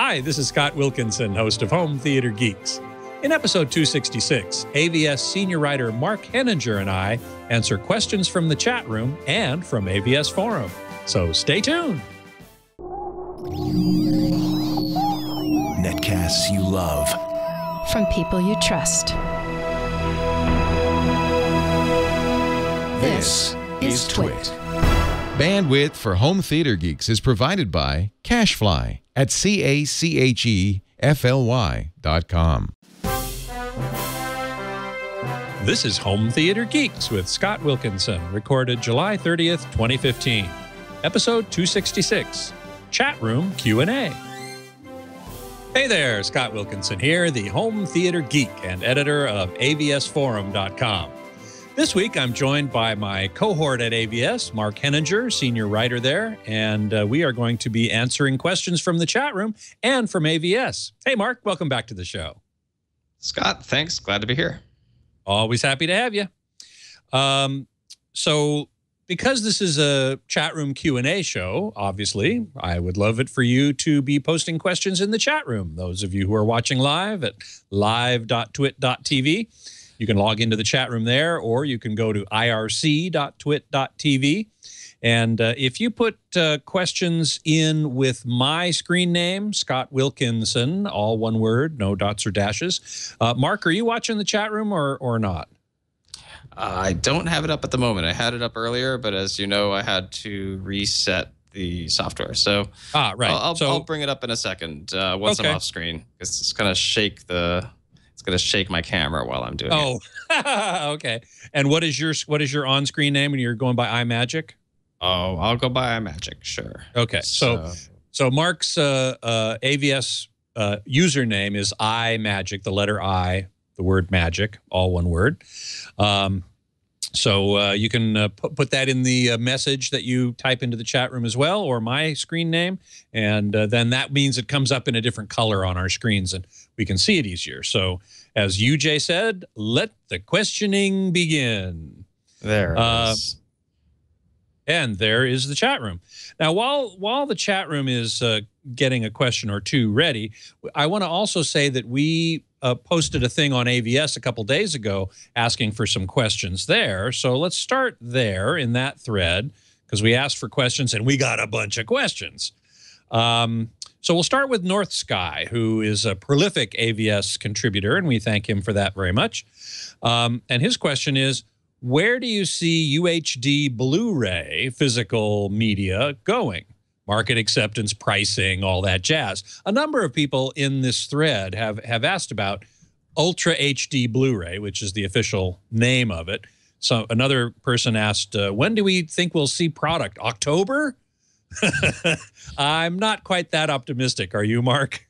Hi, this is Scott Wilkinson, host of Home Theater Geeks. In episode 266, AVS senior writer Mark Henninger and I answer questions from the chat room and from AVSforum. So stay tuned. Netcasts you love. From people you trust. This is Twit. Bandwidth for Home Theater Geeks is provided by CacheFly at CACHEFLY.com. This is Home Theater Geeks with Scott Wilkinson, recorded July 30th, 2015. Episode 266, Chat Room Q&A. Hey there, Scott Wilkinson here, the Home Theater Geek and editor of AVSforum.com. This week, I'm joined by my cohort at AVS, Mark Henninger, senior writer there, and we are going to be answering questions from the chat room and from AVS. Hey, Mark, welcome back to the show. Scott, thanks. Glad to be here. Always happy to have you. So because this is a chat room Q&A show, obviously, I would love it for you to be posting questions in the chat room. Those of you who are watching live at live.twit.tv, you can log into the chat room there, or you can go to irc.twit.tv. And if you put questions in with my screen name, Scott Wilkinson, all one word, no dots or dashes. Mark, are you watching the chat room or not? I don't have it up at the moment. I had it up earlier, but as you know, I had to reset the software. So right. I'll bring it up in a second once I'm off screen, because it's going to shake my camera while I'm doing it. Oh, okay. And what is your on-screen name when you're going by iMagic? Oh, I'll go by iMagic, sure. Okay. So Mark's AVS username is iMagic, the letter I, the word magic, all one word. So you can put that in the message that you type into the chat room as well, or my screen name, and then that means it comes up in a different color on our screens, and we can see it easier. So, as UJ said, let the questioning begin. There it is. And there is the chat room. Now, while the chat room is getting a question or two ready, I want to also say that we posted a thing on AVS a couple days ago asking for some questions there. So let's start there in that thread, because we asked for questions and we got a bunch of questions. So we'll start with North Sky, who is a prolific AVS contributor, and we thank him for that very much. And his question is, where do you see UHD Blu-ray physical media going? Market acceptance, pricing, all that jazz. A number of people in this thread have asked about Ultra HD Blu-ray, which is the official name of it. So another person asked, when do we think we'll see product? October? I'm not quite that optimistic. Are you, Mark?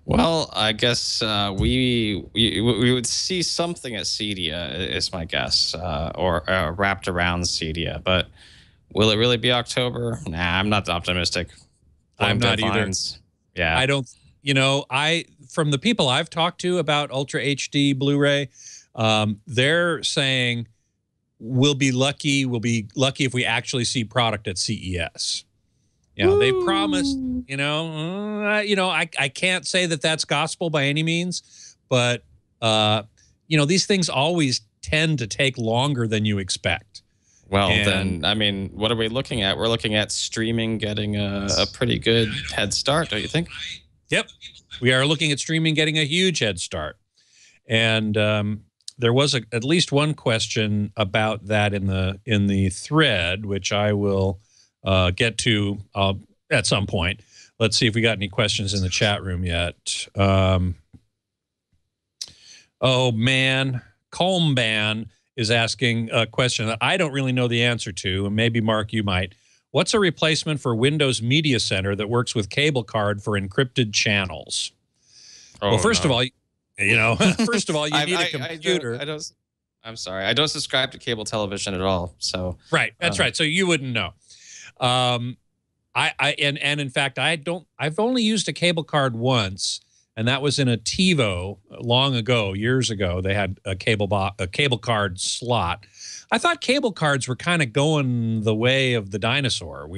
Well, I guess we would see something at CEDIA, is my guess, or wrapped around CEDIA. But will it really be October? Nah, I'm not optimistic. I'm not either. Yeah, I don't. From the people I've talked to about Ultra HD Blu-ray, they're saying we'll be lucky if we actually see product at CES. They promised, I can't say that that's gospel by any means, but, these things always tend to take longer than you expect. Well, then, I mean, what are we looking at? We're looking at streaming getting a pretty good head start, don't you think? Yep. We are looking at streaming getting a huge head start. And there was at least one question about that in the thread, which I will get to at some point. Let's see if we got any questions in the chat room yet. Oh, man. Comban is asking a question that I don't really know the answer to, and maybe, Mark, you might. What's a replacement for Windows Media Center that works with cable card for encrypted channels? Well, first of all, you need a computer. I'm sorry. I don't subscribe to cable television at all. So right. That's right. So you wouldn't know. And in fact, I've only used a cable card once, and that was in a TiVo long ago, years ago. They had a cable card slot. I thought cable cards were kind of going the way of the dinosaur.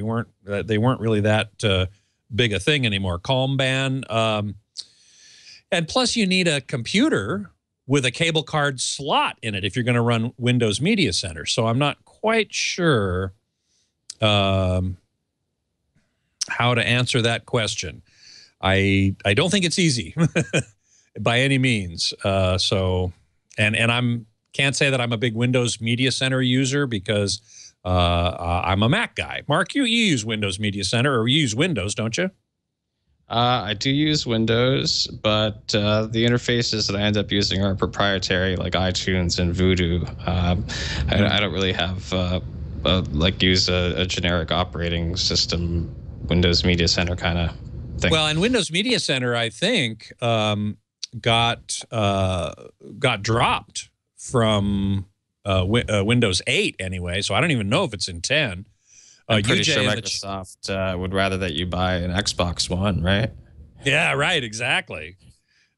They weren't really that big a thing anymore. Calm ban. And plus you need a computer with a cable card slot in it if you're going to run Windows Media Center. So I'm not quite sure how to answer that question. I don't think it's easy by any means. So I'm can't say that I'm a big Windows Media Center user because I'm a Mac guy. Mark, you use Windows Media Center, or you use Windows, don't you? I do use Windows, but the interfaces that I end up using are proprietary, like iTunes and Voodoo. I don't really have use a generic operating system, Windows Media Center kind of thing. Well, and Windows Media Center, I think, got dropped from Windows 8 anyway. So I don't even know if it's in 10. I'm pretty sure Microsoft would rather that you buy an Xbox One, right? Yeah, right, exactly.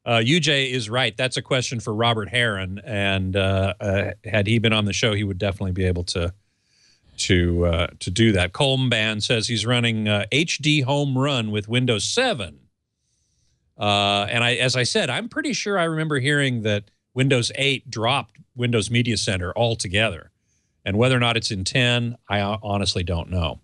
UJ is right. That's a question for Robert Heron, and had he been on the show, he would definitely be able to do that. Colmban says he's running HD Home Run with Windows 7. And as I said, I'm pretty sure I remember hearing that Windows 8 dropped Windows Media Center altogether. And whether or not it's in 10, I honestly don't know.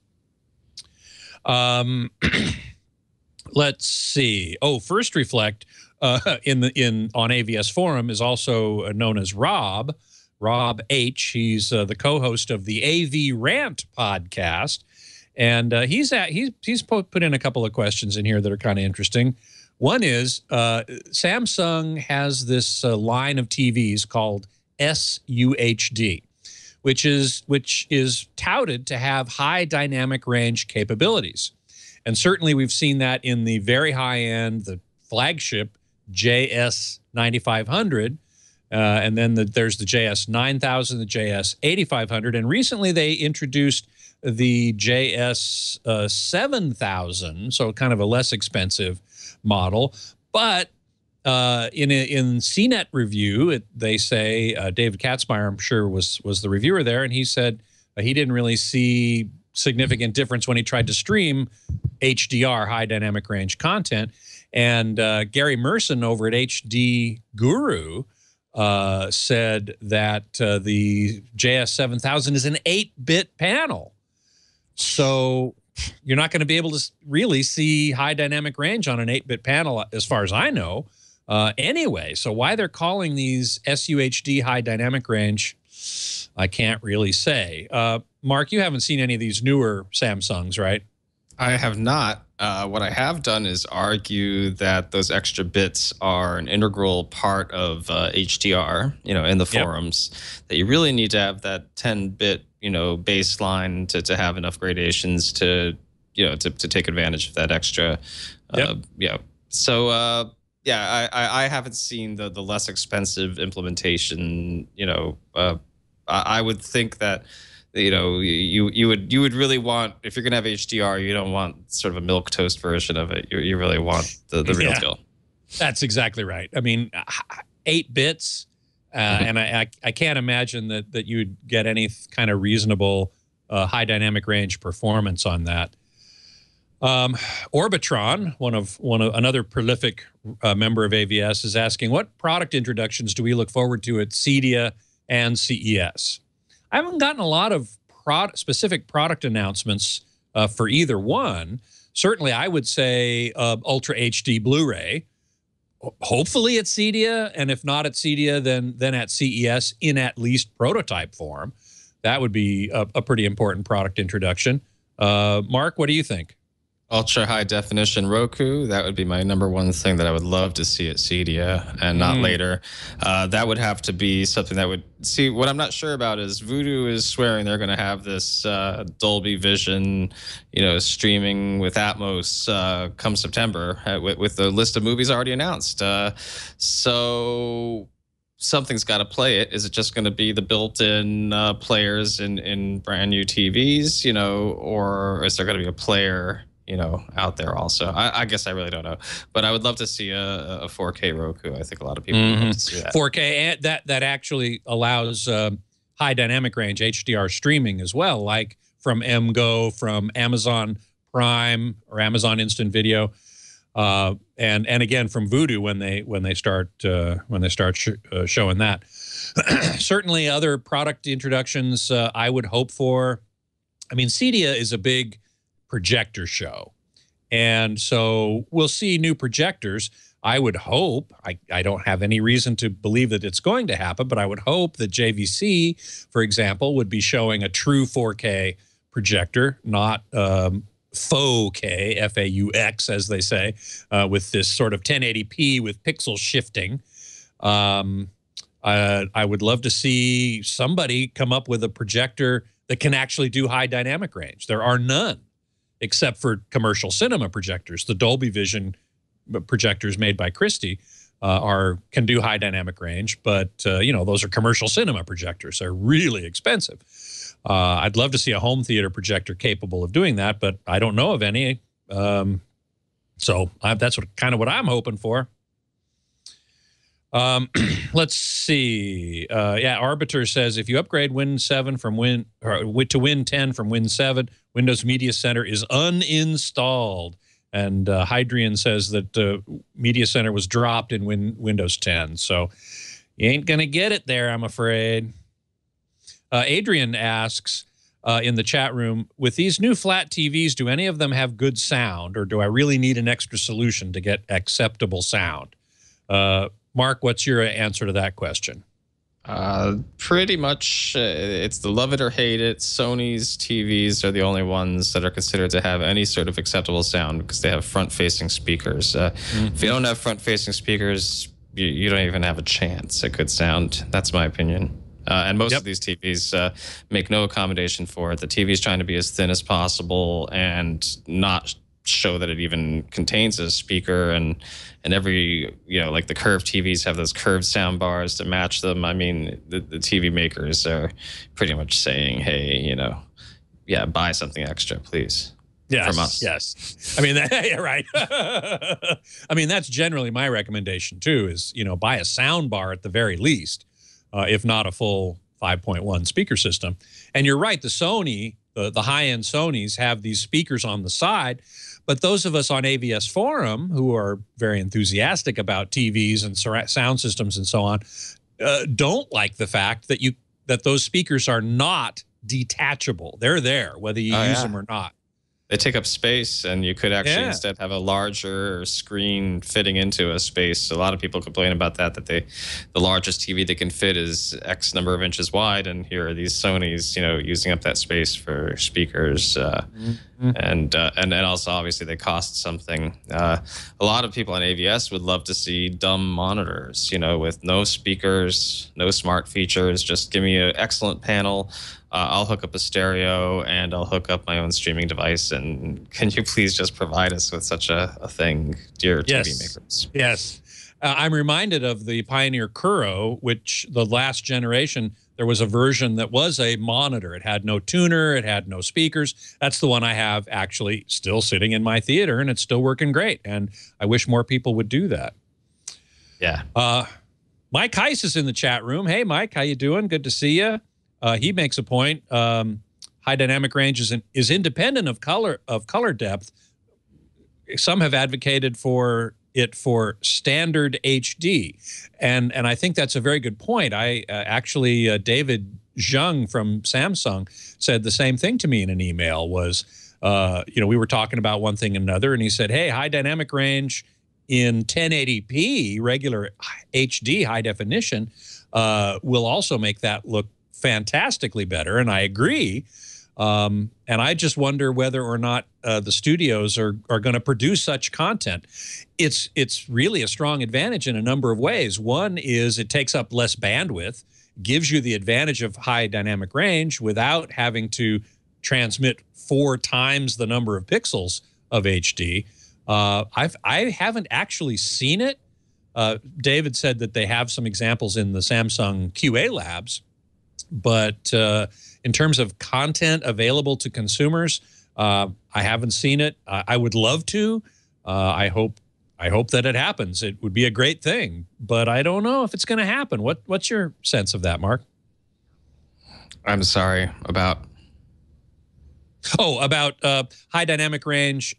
Let's see. Oh, First Reflect on AVSforum is also known as Rob H. He's the co-host of the AV Rant podcast, and he's put in a couple of questions in here that are kind of interesting. One is Samsung has this line of TVs called SUHD, which is touted to have high dynamic range capabilities. And certainly we've seen that in the very high end, the flagship JS 9500, and then there's the JS 9000, the JS 8500, and recently they introduced the JS 7000, so kind of a less expensive model. But in CNET review, they say, David Katzmeyer, I'm sure, was the reviewer there, and he said he didn't really see significant difference when he tried to stream HDR, high dynamic range content. And Gary Merson over at HD Guru said that the JS 7000 is an 8-bit panel. So you're not going to be able to really see high dynamic range on an 8-bit panel, as far as I know, anyway. So why they're calling these SUHD high dynamic range, I can't really say. Mark, you haven't seen any of these newer Samsungs, right? I have not. What I have done is argue that those extra bits are an integral part of HDR, in the forums, that you really need to have that 10-bit, baseline to have enough gradations to take advantage of that extra. So, I haven't seen the less expensive implementation. I would think that you would really want, if you're gonna have HDR, you don't want sort of a milquetoast version of it. You really want the real deal. That's exactly right. I mean, 8 bits, and I can't imagine that you would get any kind of reasonable high dynamic range performance on that. Orbitron, another prolific member of AVS, is asking, what product introductions do we look forward to at CEDIA and CES? I haven't gotten a lot of specific product announcements for either one. Certainly, I would say Ultra HD Blu-ray, hopefully at CEDIA, and if not at CEDIA, then at CES in at least prototype form. That would be a pretty important product introduction. Mark, what do you think? Ultra high definition Roku, that would be my #1 thing that I would love to see at CEDIA and not later. That would have to be something that would see. What I'm not sure about is Voodoo is swearing they're going to have this Dolby Vision, streaming with Atmos come September with the list of movies already announced. So something's got to play it. Is it just going to be the built-in players in brand new TVs, or is there going to be a player out there also? I guess I really don't know, but I would love to see a 4K Roku. I think a lot of people would love to see that. 4K, and that actually allows high dynamic range HDR streaming as well, like from MGO, from Amazon Prime or Amazon Instant Video, and again from Vudu when they start showing that. Certainly, other product introductions I would hope for. I mean, CEDIA is a big projector show, and so we'll see new projectors. I would hope, I don't have any reason to believe that it's going to happen, but I would hope that JVC, for example, would be showing a true 4K projector, not faux K, F-A-U-X, as they say, with this sort of 1080p with pixel shifting. I would love to see somebody come up with a projector that can actually do high dynamic range. There are none, except for commercial cinema projectors. The Dolby Vision projectors made by Christie can do high dynamic range, but you know, those are commercial cinema projectors. They're really expensive. I'd love to see a home theater projector capable of doing that, but I don't know of any. So that's kind of what I'm hoping for. Let's see. Yeah, Arbiter says if you upgrade Win 7 from to Win 10 from Win 7, Windows Media Center is uninstalled. And Hydrian says that Media Center was dropped in Windows 10. So you ain't going to get it there, I'm afraid. Adrian asks in the chat room, with these new flat TVs, do any of them have good sound, or do I really need an extra solution to get acceptable sound? Mark, what's your answer to that question? Pretty much, it's the love it or hate it. Sony's TVs are the only ones that are considered to have any sort of acceptable sound because they have front-facing speakers. If you don't have front-facing speakers, you don't even have a chance at good sound. That's my opinion. And most of these TVs make no accommodation for it. The TV's trying to be as thin as possible and not show that it even contains a speaker, and every, you know, like the curved TVs have those curved sound bars to match them. I mean, the TV makers are pretty much saying, hey, you know, yeah, buy something extra, please. Yes, from us. Yes. I mean, yeah, right. I mean, that's generally my recommendation too, is, you know, buy a sound bar at the very least, if not a full 5.1 speaker system. And you're right, the Sony, the high-end Sonys have these speakers on the side, but those of us on AVSforum who are very enthusiastic about TVs and sound systems and so on don't like the fact that those speakers are not detachable. They're there, whether you use them or not. They take up space, and you could actually instead have a larger screen fitting into a space. A lot of people complain about that the largest TV they can fit is X number of inches wide, and here are these Sonys, you know, using up that space for speakers, and also obviously they cost something. A lot of people on AVS would love to see dumb monitors, you know, with no speakers, no smart features. Just give me an excellent panel. I'll hook up a stereo, and I'll hook up my own streaming device. And can you please just provide us with such a thing, dear TV makers? Yes. I'm reminded of the Pioneer Kuro, which the last generation, there was a version that was a monitor. It had no tuner. It had no speakers. That's the one I have actually still sitting in my theater, and it's still working great. And I wish more people would do that. Yeah. Mike Heiss is in the chat room. Hey, Mike, how you doing? Good to see you. He makes a point. High dynamic range is independent of color depth. Some have advocated for it for standard HD, and I think that's a very good point. Actually David Zhang from Samsung said the same thing to me in an email. Was you know, we were talking about one thing and another, and he said, hey, high dynamic range in 1080p regular HD high definition will also make that look fantastically better, and I agree. And I just wonder whether or not the studios are going to produce such content. It's really a strong advantage in a number of ways. One is it takes up less bandwidth, gives you the advantage of high dynamic range without having to transmit 4 times the number of pixels of HD. I haven't actually seen it. David said that they have some examples in the Samsung QA labs. But in terms of content available to consumers, I haven't seen it. I would love to. I hope that it happens. It would be a great thing, but I don't know if it's going to happen. What's your sense of that, Mark? I'm sorry about. Oh, about high dynamic range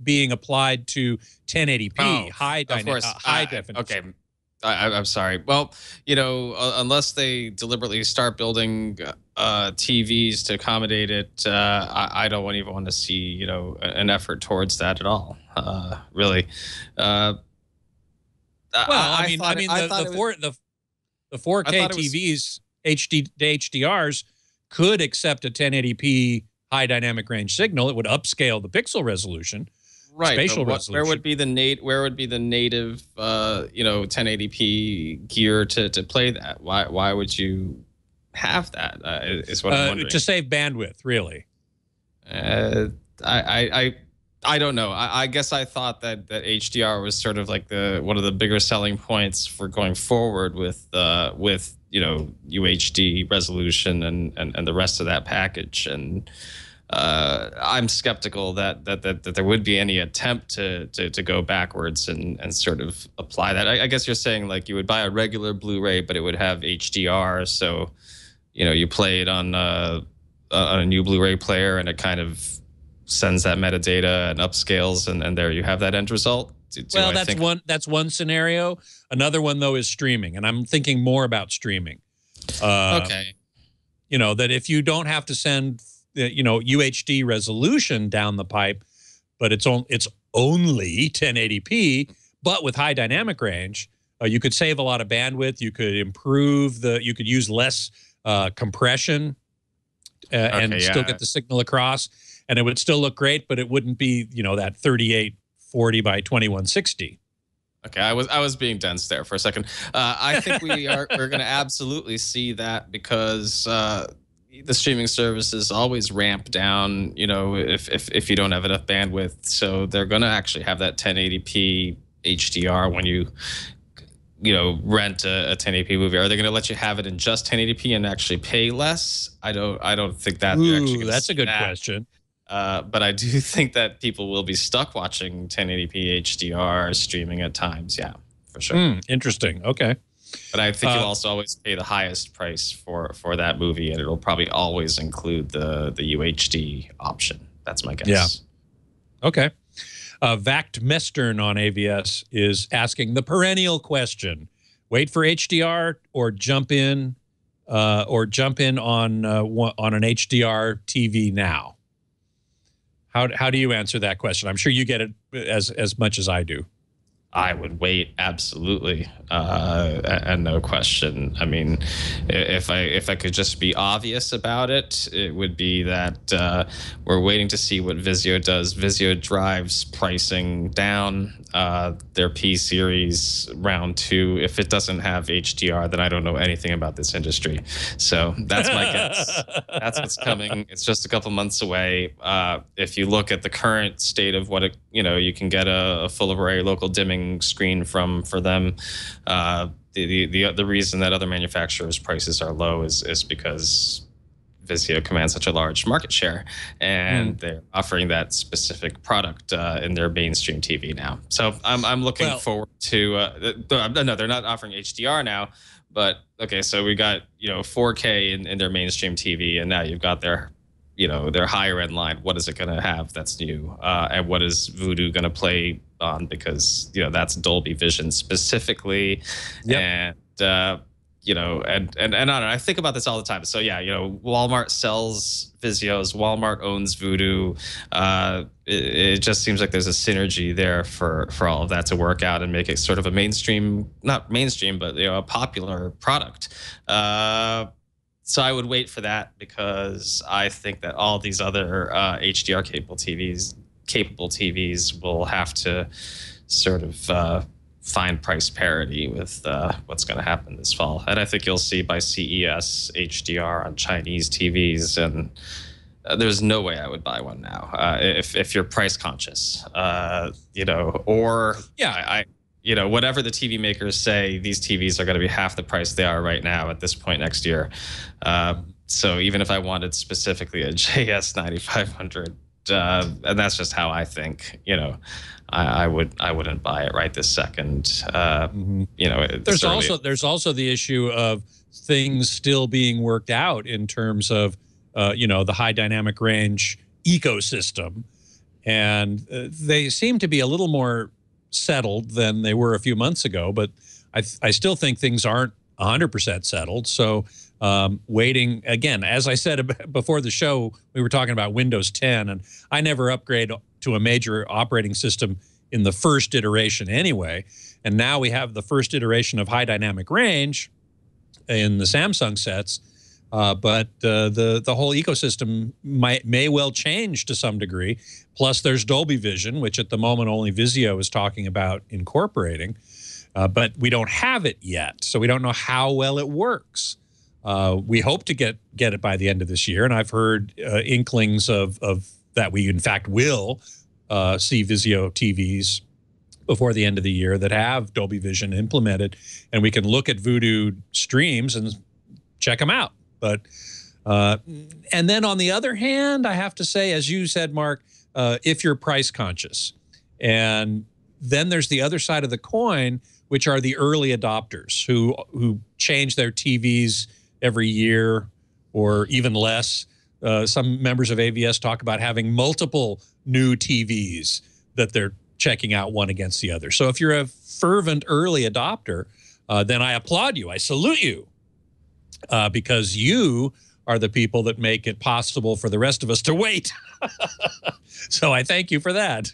being applied to 1080p, high definition. Okay, I'm sorry. Well, unless they deliberately start building TVs to accommodate it, I don't even want to see an effort towards that at all. Really. Well, I mean, the 4K TVs, HDRs could accept a 1080p high dynamic range signal. It would upscale the pixel resolution, spatial resolution. Where would be the native 1080p gear to play that? Why would you have that? Is what I'm wondering. To save bandwidth, really. I don't know. I guess I thought that HDR was sort of like one of the bigger selling points for going forward with UHD resolution and the rest of that package. And I'm skeptical that there would be any attempt to go backwards and sort of apply that. I guess you're saying like you would buy a regular Blu-ray, but it would have HDR. So, you play it on a new Blu-ray player and it kind of sends that metadata and upscales, and there you have that end result. That's one scenario. Another one though is streaming, and I'm thinking more about streaming. Okay. That if you don't have to send UHD resolution down the pipe, but it's only 1080p, but with high dynamic range, you could save a lot of bandwidth. You could improve you could use less compression and still get the signal across. And it would still look great, but it wouldn't be, that 3840 by 2160. Okay, I was being dense there for a second. I think we're going to absolutely see that because the streaming services always ramp down, if you don't have enough bandwidth. So they're going to actually have that 1080p HDR when you rent a 1080p movie. Are they going to let you have it in just 1080p and actually pay less? I don't think that. That's a good question. But I do think that people will be stuck watching 1080p HDR streaming at times. Yeah, for sure. Interesting. Okay. But I think you'll also always pay the highest price for that movie, and it'll probably always include the UHD option. That's my guess. Yeah. Okay. Vact Mestern on AVS is asking the perennial question: wait for HDR or jump in on an HDR TV now? How do you answer that question? I'm sure you get it as much as I do. I would wait, absolutely, and no question. I mean, if I could just be obvious about it, it would be that we're waiting to see what Vizio does. Vizio drives pricing down. Their P series round 2. If it doesn't have HDR, then I don't know anything about this industry. So that's my guess. That's what's coming. It's just a couple months away. If you look at the current state of what you can get a full array local dimming screen for them. The reason that other manufacturers' prices are low is because Vizio commands such a large market share, and they're offering that specific product in their mainstream TV now. So I'm looking forward to. No, they're not offering HDR now, but okay. So we got 4K in their mainstream TV, and now you've got their higher end line. What is it going to have that's new, and what is Vudu going to play on? Because that's Dolby Vision specifically, and and I think about this all the time. So yeah, Walmart sells Vizios, Walmart owns Vudu. It just seems like there's a synergy there for all of that to work out and make it sort of a mainstream, not mainstream, but a popular product. So I would wait for that because I think that all these other HDR capable TVs will have to sort of find price parity with what's going to happen this fall. And I think you'll see by CES HDR on Chinese TVs, and there's no way I would buy one now if you're price conscious, whatever the TV makers say, these TVs are going to be half the price they are right now at this point next year. So even if I wanted specifically a JS 9500, and that's just how I think, I wouldn't buy it right this second. There's also the issue of things still being worked out in terms of the high dynamic range ecosystem, and they seem to be a little more settled than they were a few months ago, but I still think things aren't 100% settled. So waiting, again, as I said before the show, we were talking about Windows 10, and I never upgrade to a major operating system in the first iteration anyway. And now we have the first iteration of high dynamic range in the Samsung sets, but the whole ecosystem may well change to some degree. Plus, there's Dolby Vision, which at the moment only Vizio is talking about incorporating, but we don't have it yet, so we don't know how well it works. We hope to get it by the end of this year, and I've heard inklings of that we in fact will see Vizio TVs before the end of the year that have Dolby Vision implemented, and we can look at Voodoo streams and check them out. But and then on the other hand, I have to say, as you said, Mark, if you're price conscious, and then there's the other side of the coin, which are the early adopters who change their TVs every year or even less. Some members of AVS talk about having multiple new TVs that they're checking out one against the other. So if you're a fervent early adopter, then I applaud you. I salute you, because you are the people that make it possible for the rest of us to wait. So I thank you for that.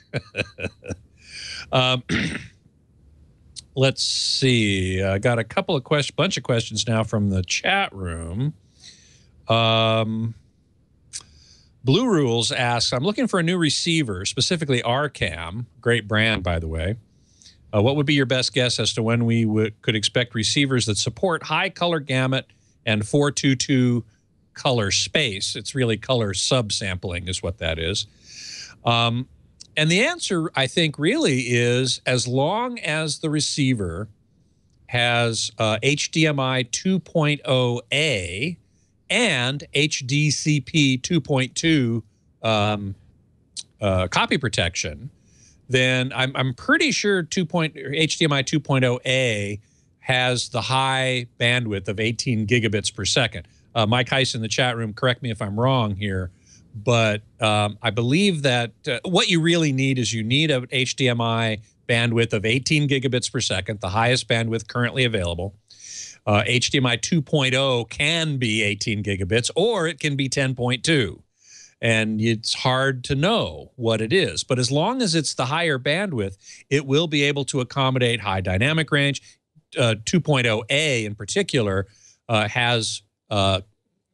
Let's see. I got a couple of bunch of questions now from the chat room. Blue Rules asks, I'm looking for a new receiver, specifically RCAM, great brand, by the way. What would be your best guess as to when we could expect receivers that support high color gamut and 422 color space? It's really color subsampling is what that is. And the answer, I think, really is as long as the receiver has HDMI 2.0A and HDCP 2.2 copy protection, then I'm pretty sure HDMI 2.0A has the high bandwidth of 18 gigabits per second. Mike Heiss in the chat room, correct me if I'm wrong here, but I believe that what you really need is you need an HDMI bandwidth of 18 gigabits per second, the highest bandwidth currently available. HDMI 2.0 can be 18 gigabits, or it can be 10.2. And it's hard to know what it is. But as long as it's the higher bandwidth, it will be able to accommodate high dynamic range. 2.0A in particular has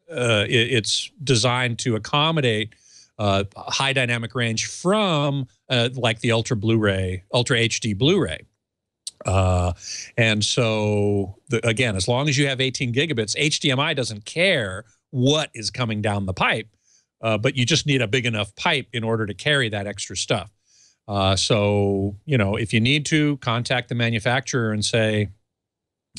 it's designed to accommodate high dynamic range from like the Ultra HD Blu-ray. And so, again, as long as you have 18 gigabits, HDMI doesn't care what is coming down the pipe, but you just need a big enough pipe in order to carry that extra stuff. So, you know, if you need to, contact the manufacturer and say,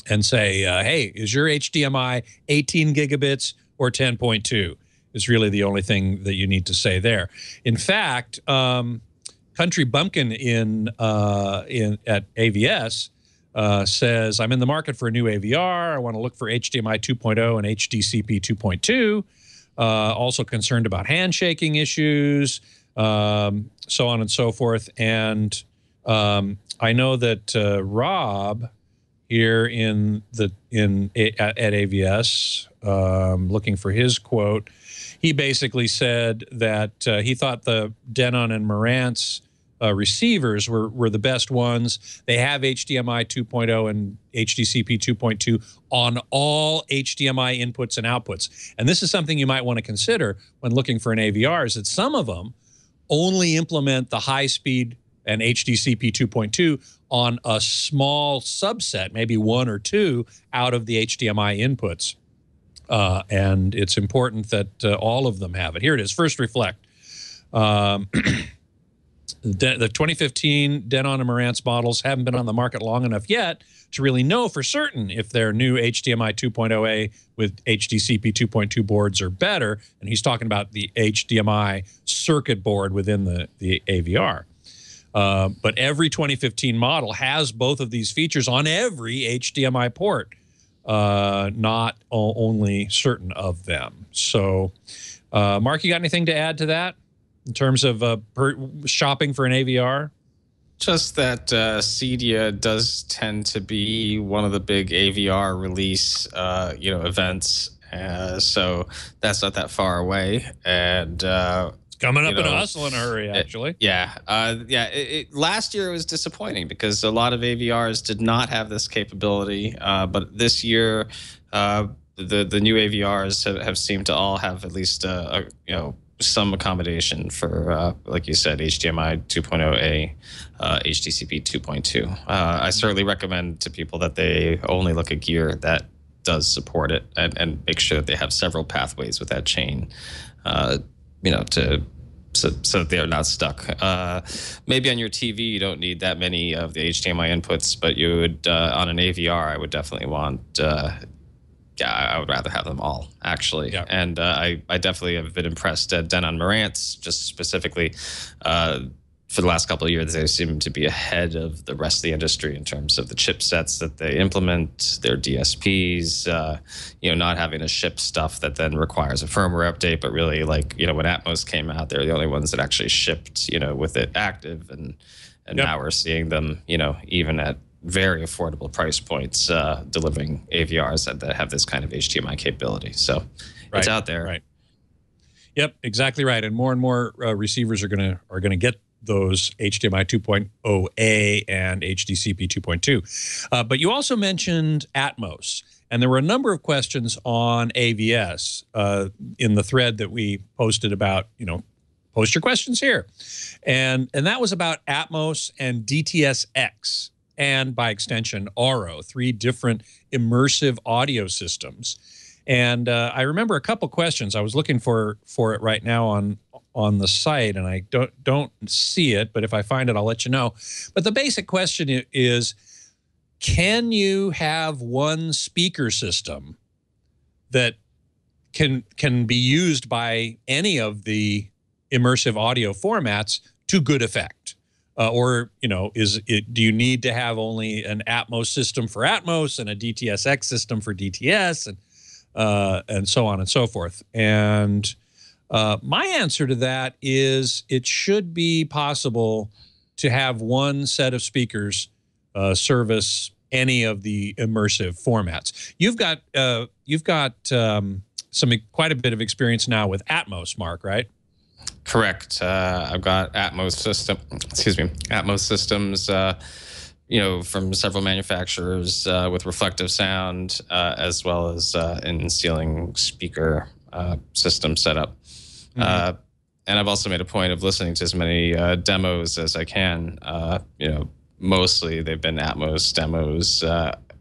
hey, is your HDMI 18 gigabits or 10.2? Is really the only thing that you need to say there. In fact, Country Bumpkin at AVS says, I'm in the market for a new AVR. I want to look for HDMI 2.0 and HDCP 2.2. Also concerned about handshaking issues, so on and so forth. And I know that Rob here at AVS, looking for his quote, he basically said that he thought the Denon and Marantz receivers were the best ones. They have HDMI 2.0 and HDCP 2.2 on all HDMI inputs and outputs. And this is something you might want to consider when looking for an AVR, is that some of them only implement the high speed and HDCP 2.2 on a small subset, maybe one or two out of the HDMI inputs. And it's important that all of them have it. Here it is. First, reflect. The 2015 Denon and Marantz models haven't been on the market long enough yet to really know for certain if their new HDMI 2.0A with HDCP 2.2 boards are better. And he's talking about the HDMI circuit board within the AVR. But every 2015 model has both of these features on every HDMI port, not only certain of them. So, Mark, you got anything to add to that? in terms of shopping for an AVR? Just that Cedia does tend to be one of the big AVR release, events. So that's not that far away, and It's coming up in a hustle in a hurry, actually. Last year it was disappointing because a lot of AVRs did not have this capability, but this year the new AVRs have seemed to all have at least some accommodation for, like you said, HDMI 2.0A, HDCP 2.2. I certainly recommend to people that they only look at gear that does support it, and make sure that they have several pathways with that chain, so that they're not stuck. Maybe on your TV you don't need that many of the HDMI inputs, but you would on an AVR I would definitely want. I would rather have them all, actually. Yeah. And I definitely have been impressed at Denon Marantz, just specifically for the last couple of years. They seem to be ahead of the rest of the industry in terms of the chipsets that they implement, their DSPs, not having to ship stuff that then requires a firmware update. But really, when Atmos came out, they're the only ones that actually shipped, with it active. And now we're seeing them, even at very affordable price points, delivering AVRs that have this kind of HDMI capability. So it's out there. Right. Yep, exactly right. And more receivers are gonna get those HDMI 2.0A and HDCP 2.2. But you also mentioned Atmos, and there were a number of questions on AVS in the thread that we posted about. Post your questions here, and that was about Atmos and DTS:X. And by extension, Oro, 3 different immersive audio systems. And I remember a couple questions. I was looking for it right now on the site, and I don't see it, but if I find it, I'll let you know. But the basic question is, can you have one speaker system that can be used by any of the immersive audio formats to good effect? Do you need to have only an Atmos system for Atmos and a DTS:X system for DTS, and so on and so forth? And my answer to that is it should be possible to have one set of speakers service any of the immersive formats. You've got quite a bit of experience now with Atmos, Mark, right? Correct. I've got Atmos systems, from several manufacturers with reflective sound, as well as in ceiling speaker system setup. And I've also made a point of listening to as many demos as I can. Mostly they've been Atmos demos,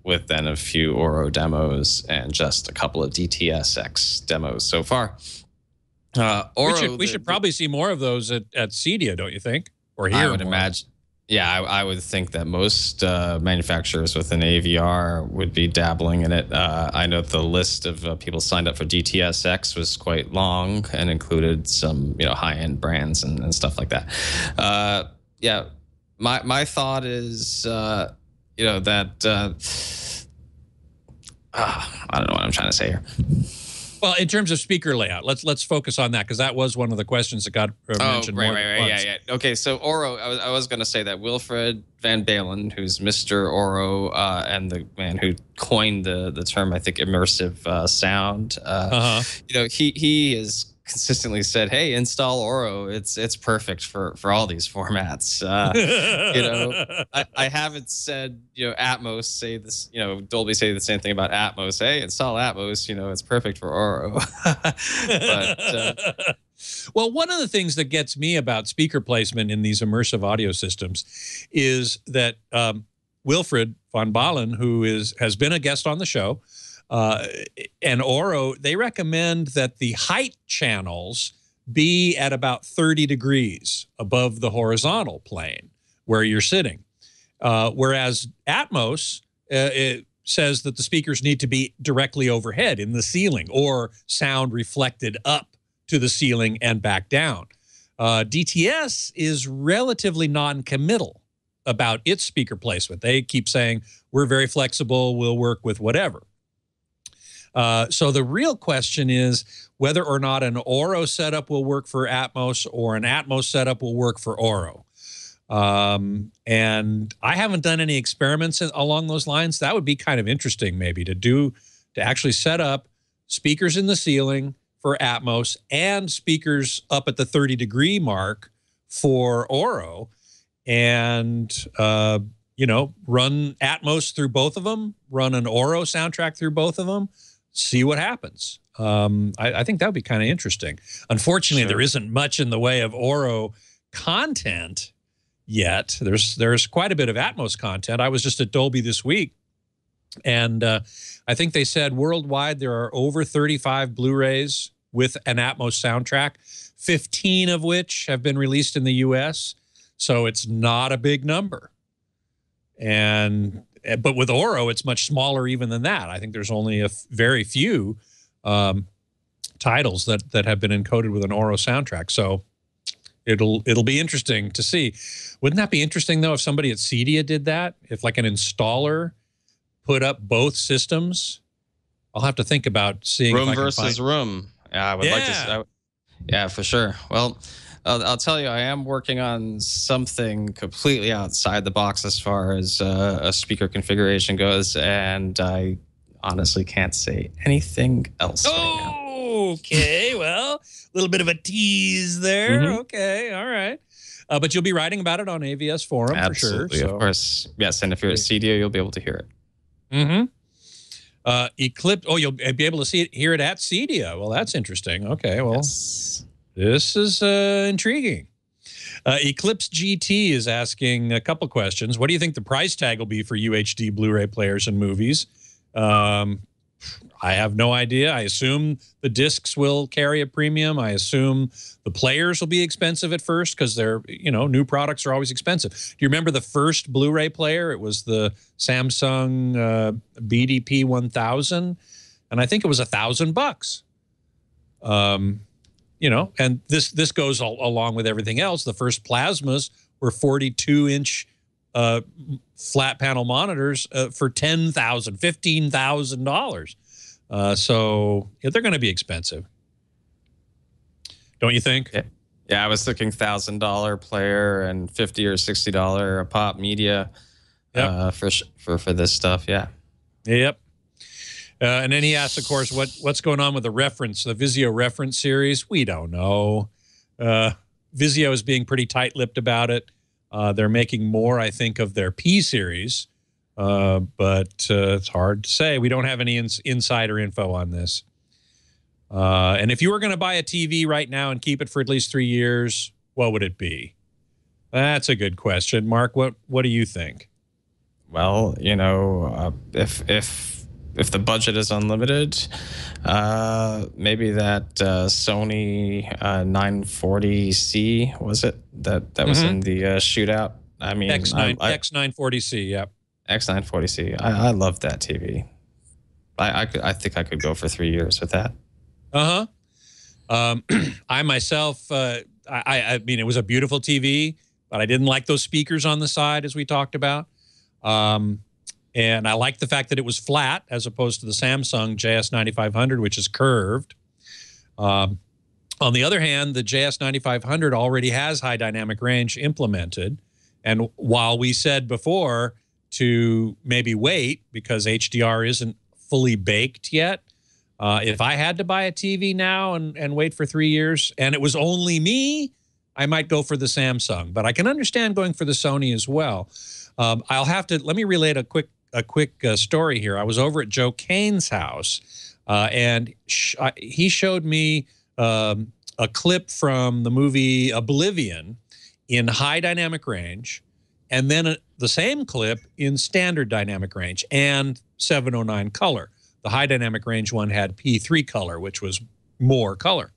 with then a few Oro demos and just a couple of DTS:X demos so far. Oro, we should probably see more of those at Cedia, don't you think? Or here, I would imagine. Yeah, I would think that most manufacturers with an AVR would be dabbling in it. I know the list of people signed up for DTS:X was quite long and included some high-end brands and stuff like that. My thought is that I don't know what I'm trying to say here. Well, in terms of speaker layout, let's focus on that, because that was one of the questions that got mentioned. Yeah. Okay, so Oro, I was going to say that Wilfred Van Balen, who's Mr. Oro, and the man who coined the term, I think, immersive sound. He has consistently said, "Hey, install Oro. It's perfect for all these formats." I haven't said Atmos say this. Dolby say the same thing about Atmos. Hey, install Atmos. It's perfect for Oro. Well, one of the things that gets me about speaker placement in these immersive audio systems is that Wilfred Van Balen, who has been a guest on the show, and Oro, they recommend that the height channels be at about 30 degrees above the horizontal plane where you're sitting. Whereas Atmos, it says that the speakers need to be directly overhead in the ceiling, or sound reflected up to the ceiling and back down. DTS is relatively non-committal about its speaker placement. They keep saying, we're very flexible, we'll work with whatever. So the real question is whether or not an Oro setup will work for Atmos or an Atmos setup will work for Oro. And I haven't done any experiments along those lines. That would be kind of interesting maybe to actually set up speakers in the ceiling for Atmos and speakers up at the 30-degree mark for Oro, and you know, run Atmos through both of them, run an Oro soundtrack through both of them, see what happens. I think that would be kind of interesting. Unfortunately, there isn't much in the way of Oro content yet. There's quite a bit of Atmos content. I was just at Dolby this week, and I think they said worldwide there are over 35 Blu-rays with an Atmos soundtrack, 15 of which have been released in the US. So it's not a big number. But with Oro, it's much smaller even than that. I think there's only very few titles that have been encoded with an Oro soundtrack. So it'll be interesting to see. Wouldn't that be interesting though if somebody at Cedia did that? If like an installer put up both systems? I'll have to think about seeing room if I can versus find... room. Yeah, I would like to. Yeah, for sure. Well, I'll tell you, I am working on something completely outside the box as far as a speaker configuration goes, and I honestly can't say anything else right now. Okay, well, a little bit of a tease there. Okay, all right. But you'll be writing about it on AVSforum for sure. Absolutely, of course. Yes, and if you're at CDO, you'll be able to hear it. Eclipse. Oh, you'll be able to hear it at Cedia. Well, that's interesting. Okay, well, this is intriguing. Eclipse GT is asking a couple questions. What do you think the price tag will be for UHD Blu-ray players and movies? I have no idea. I assume the discs will carry a premium. I assume the players will be expensive at first because they're, you know, new products are always expensive. Do you remember the first Blu-ray player? It was the Samsung BDP 1000, and I think it was $1,000. You know, and this goes along with everything else. The first plasmas were 42-inch flat panel monitors for $10,000, $15,000. So yeah, they're going to be expensive, don't you think? Yeah, I was thinking $1,000 player and $50 or $60 a pop media for this stuff. Yeah. Yep. And then he asks, of course, what's going on with the Vizio reference series? We don't know. Vizio is being pretty tight-lipped about it. They're making more, I think, of their P series, but it's hard to say. We don't have any insider info on this. And if you were going to buy a TV right now and keep it for at least 3 years, what would it be? That's a good question. Mark, what do you think? Well, you know, if the budget is unlimited, maybe that Sony 940C, was it? That was in the shootout? I mean, X940C, yep. X940C. I love that TV. I think I could go for 3 years with that. I myself, I mean, it was a beautiful TV, but I didn't like those speakers on the side, as we talked about. And I like the fact that it was flat as opposed to the Samsung JS9500, which is curved. On the other hand, the JS9500 already has high dynamic range implemented. And while we said before to maybe wait because HDR isn't fully baked yet, if I had to buy a TV now and wait for 3 years and it was only me, I might go for the Samsung. But I can understand going for the Sony as well. Let me relate a quick story here. I was over at Joe Kane's house, and he showed me a clip from the movie Oblivion in high dynamic range, and then the same clip in standard dynamic range and 709 color. The high dynamic range one had P3 color, which was more color.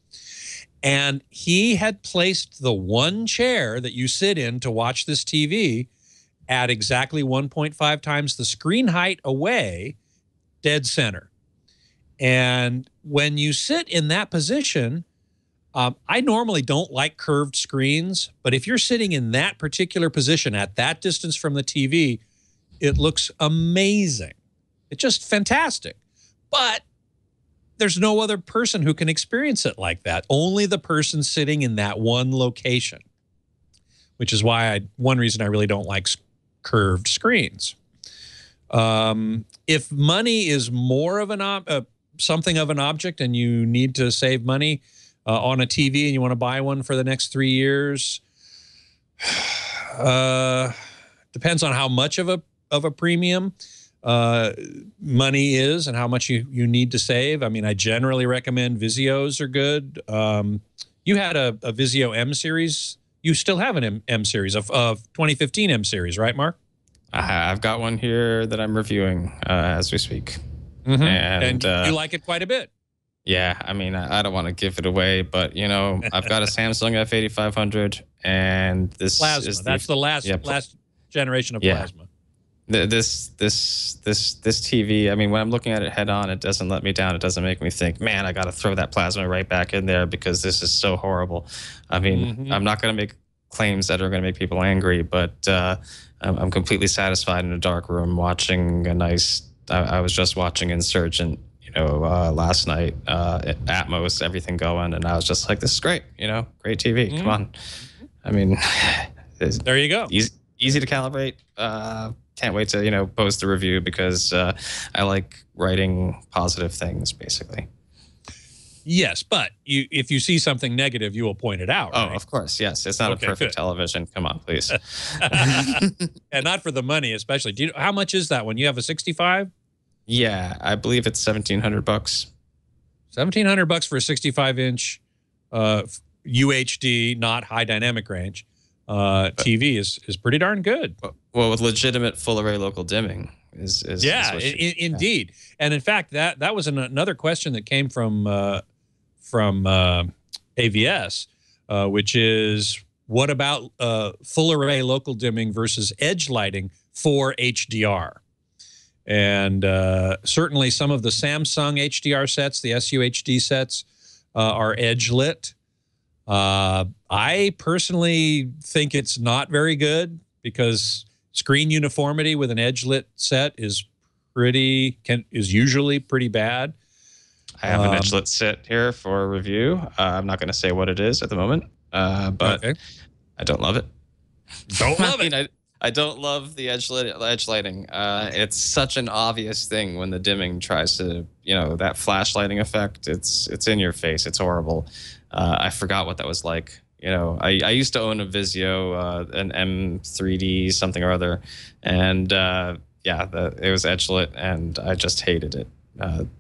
And he had placed the one chair that you sit in to watch this TV at exactly 1.5 times the screen height away, dead center. And when you sit in that position, I normally don't like curved screens, but if you're sitting in that particular position at that distance from the TV, it looks amazing. It's just fantastic. But there's no other person who can experience it like that. Only the person sitting in that one location, which is why one reason I really don't like curved screens. If money is more of something of an object and you need to save money on a TV and you want to buy one for the next 3 years, depends on how much of a premium money is and how much you need to save. I mean, I generally recommend Vizios are good. You had a Vizio M series. You still have an M series of 2015 M series, right, Mark? I've got one here that I'm reviewing as we speak. And you like it quite a bit. Yeah, I mean, I don't want to give it away, but you know, I've got a Samsung F8500, and this plasma. is That's the last generation of plasma. This TV. I mean, when I'm looking at it head on, it doesn't let me down. It doesn't make me think, man, I got to throw that plasma right back in there because this is so horrible. I mean, I'm not going to make claims that are going to make people angry, but I'm completely satisfied in a dark room watching a nice. I was just watching Insurgent, last night, Atmos, everything going, and I was just like, this is great, great TV. Come on. I mean, there you go. Easy to calibrate. Can't wait to, post the review because I like writing positive things, basically. Yes, but if you see something negative, you will point it out. Oh, right? of course. Yes. It's not a perfect television. Come on, please. And not for the money, especially. How much is that one? You have a 65? Yeah, I believe it's $1,700. $1,700 for a 65-inch UHD, not high dynamic range TV is pretty darn good. Well, with legitimate full array local dimming is indeed. And in fact, that was another question that came from AVS, which is what about full array local dimming versus edge lighting for HDR? And certainly some of the Samsung HDR sets, the SUHD sets, are edge lit. I personally think it's not very good because screen uniformity with an edge lit set is usually pretty bad. I have an edge lit set here for review. I'm not going to say what it is at the moment, but okay. I don't love it. Don't love it. I don't love the edge lighting. It's such an obvious thing when the dimming tries to, that flash lighting effect. It's in your face. It's horrible. I forgot what that was like. I used to own a Vizio, an M3D something or other, and it was edge lit, and I just hated it.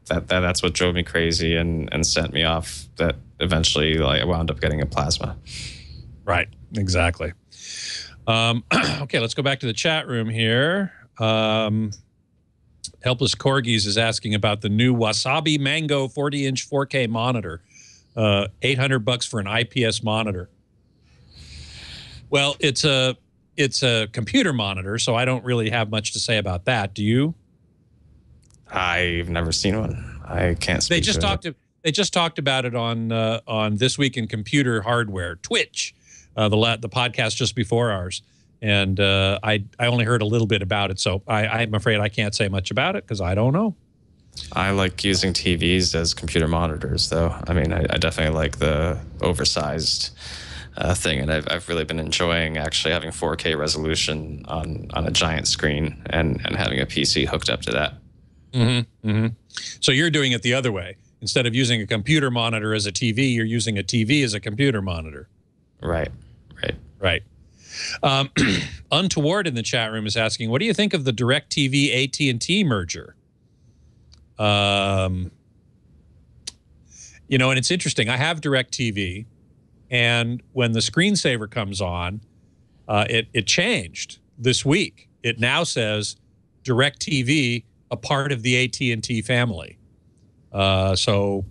That's what drove me crazy and sent me off. That eventually, I wound up getting a plasma. Right. Exactly. Okay, let's go back to the chat room here. Helpless Corgis is asking about the new Wasabi Mango 40-inch 4K monitor. $800 for an IPS monitor. Well, it's a computer monitor, so I don't really have much to say about that. Do you? I've never seen one. I can't speak. They just talked about it on This Week in Computer Hardware, Twitch. The podcast just before ours, and I only heard a little bit about it, so I'm afraid I can't say much about it because I don't know. I like using TVs as computer monitors, though. I mean, I definitely like the oversized thing, and I've really been enjoying actually having 4K resolution on a giant screen and having a PC hooked up to that. So you're doing it the other way. Instead of using a computer monitor as a TV, you're using a TV as a computer monitor. Right. Untoward in the chat room is asking, what do you think of the DirecTV AT&T merger? And it's interesting. I have DirecTV, and when the screensaver comes on, it changed this week. It now says DirecTV, a part of the AT&T family. So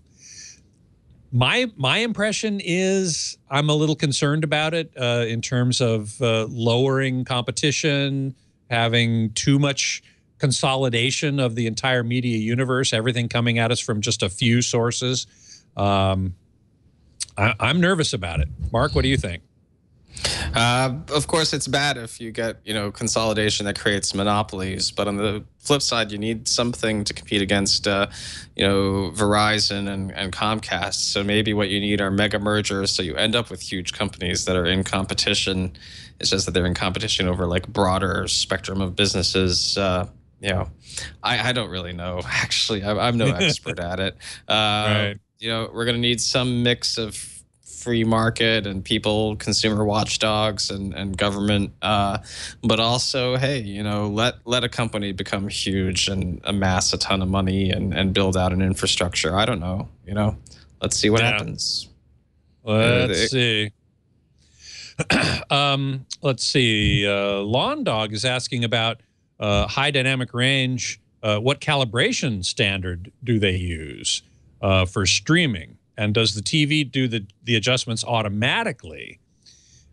my impression is I'm a little concerned about it in terms of lowering competition, having too much consolidation of the entire media universe, everything coming at us from just a few sources. I'm nervous about it. Mark, what do you think? Of course, it's bad if you get, consolidation that creates monopolies. But on the flip side, you need something to compete against, Verizon and Comcast. So maybe what you need are mega mergers. So you end up with huge companies that are in competition. It's just that they're in competition over like broader spectrum of businesses. I don't really know. Actually, I'm no expert at it. Right. We're going to need some mix of free market and consumer watchdogs and government, but also, hey, let a company become huge and amass a ton of money and build out an infrastructure. I don't know. Let's see what happens. Let's see. Let's see. Lawn Dog is asking about high dynamic range. What calibration standard do they use for streaming? And does the TV do the adjustments automatically?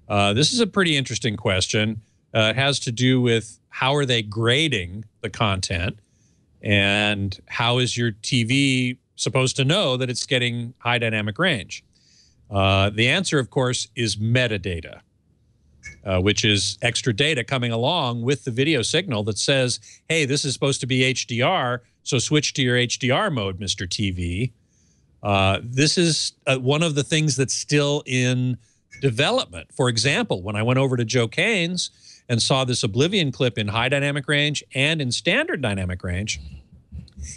This is a pretty interesting question. It has to do with how are they grading the content, and how is your TV supposed to know that it's getting high dynamic range? The answer, of course, is metadata, which is extra data coming along with the video signal that says, hey, this is supposed to be HDR, so switch to your HDR mode, Mr. TV. This is one of the things that's still in development. For example, when I went over to Joe Kane's and saw this Oblivion clip in high dynamic range and in standard dynamic range,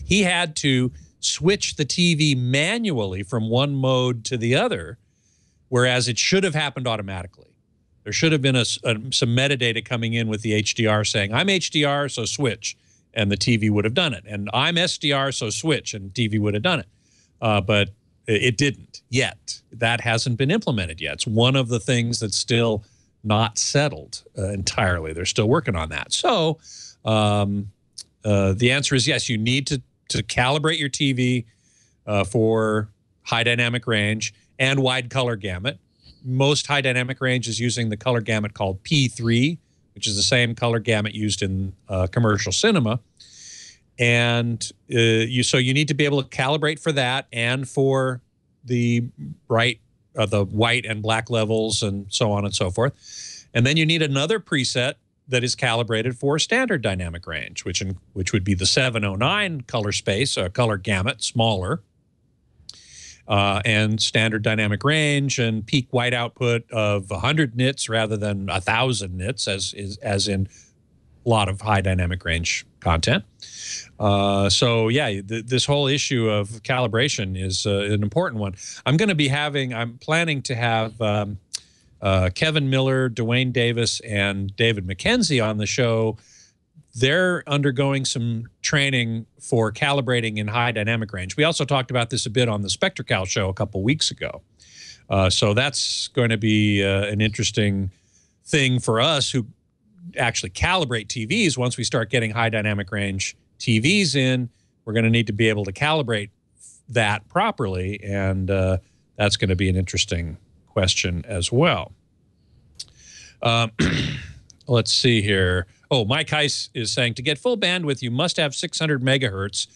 he had to switch the TV manually from one mode to the other, whereas it should have happened automatically. There should have been some metadata coming in with the HDR saying, I'm HDR, so switch, and the TV would have done it. And I'm SDR, so switch, and TV would have done it. But it didn't yet. That hasn't been implemented yet. It's one of the things that's still not settled entirely. They're still working on that. So the answer is yes, you need to calibrate your TV for high dynamic range and wide color gamut. Most high dynamic range is using the color gamut called P3, which is the same color gamut used in commercial cinema. And so you need to be able to calibrate for that and for the the white and black levels and so on and so forth. And then you need another preset that is calibrated for standard dynamic range, which would be the 709 color space, color gamut, smaller, and standard dynamic range and peak white output of 100 nits rather than 1,000 nits, as in a lot of high dynamic range content. So yeah, this whole issue of calibration is an important one. I'm planning to have Kevin Miller, Dwayne Davis, and David McKenzie on the show. They're undergoing some training for calibrating in high dynamic range. We also talked about this a bit on the SpectraCal show a couple weeks ago. So that's going to be an interesting thing for us who actually calibrate TVs. Once we start getting high dynamic range TVs in, we're going to need to be able to calibrate that properly, and that's going to be an interesting question as well. Let's see here. Oh, Mike Heiss is saying, to get full bandwidth, you must have 600 megahertz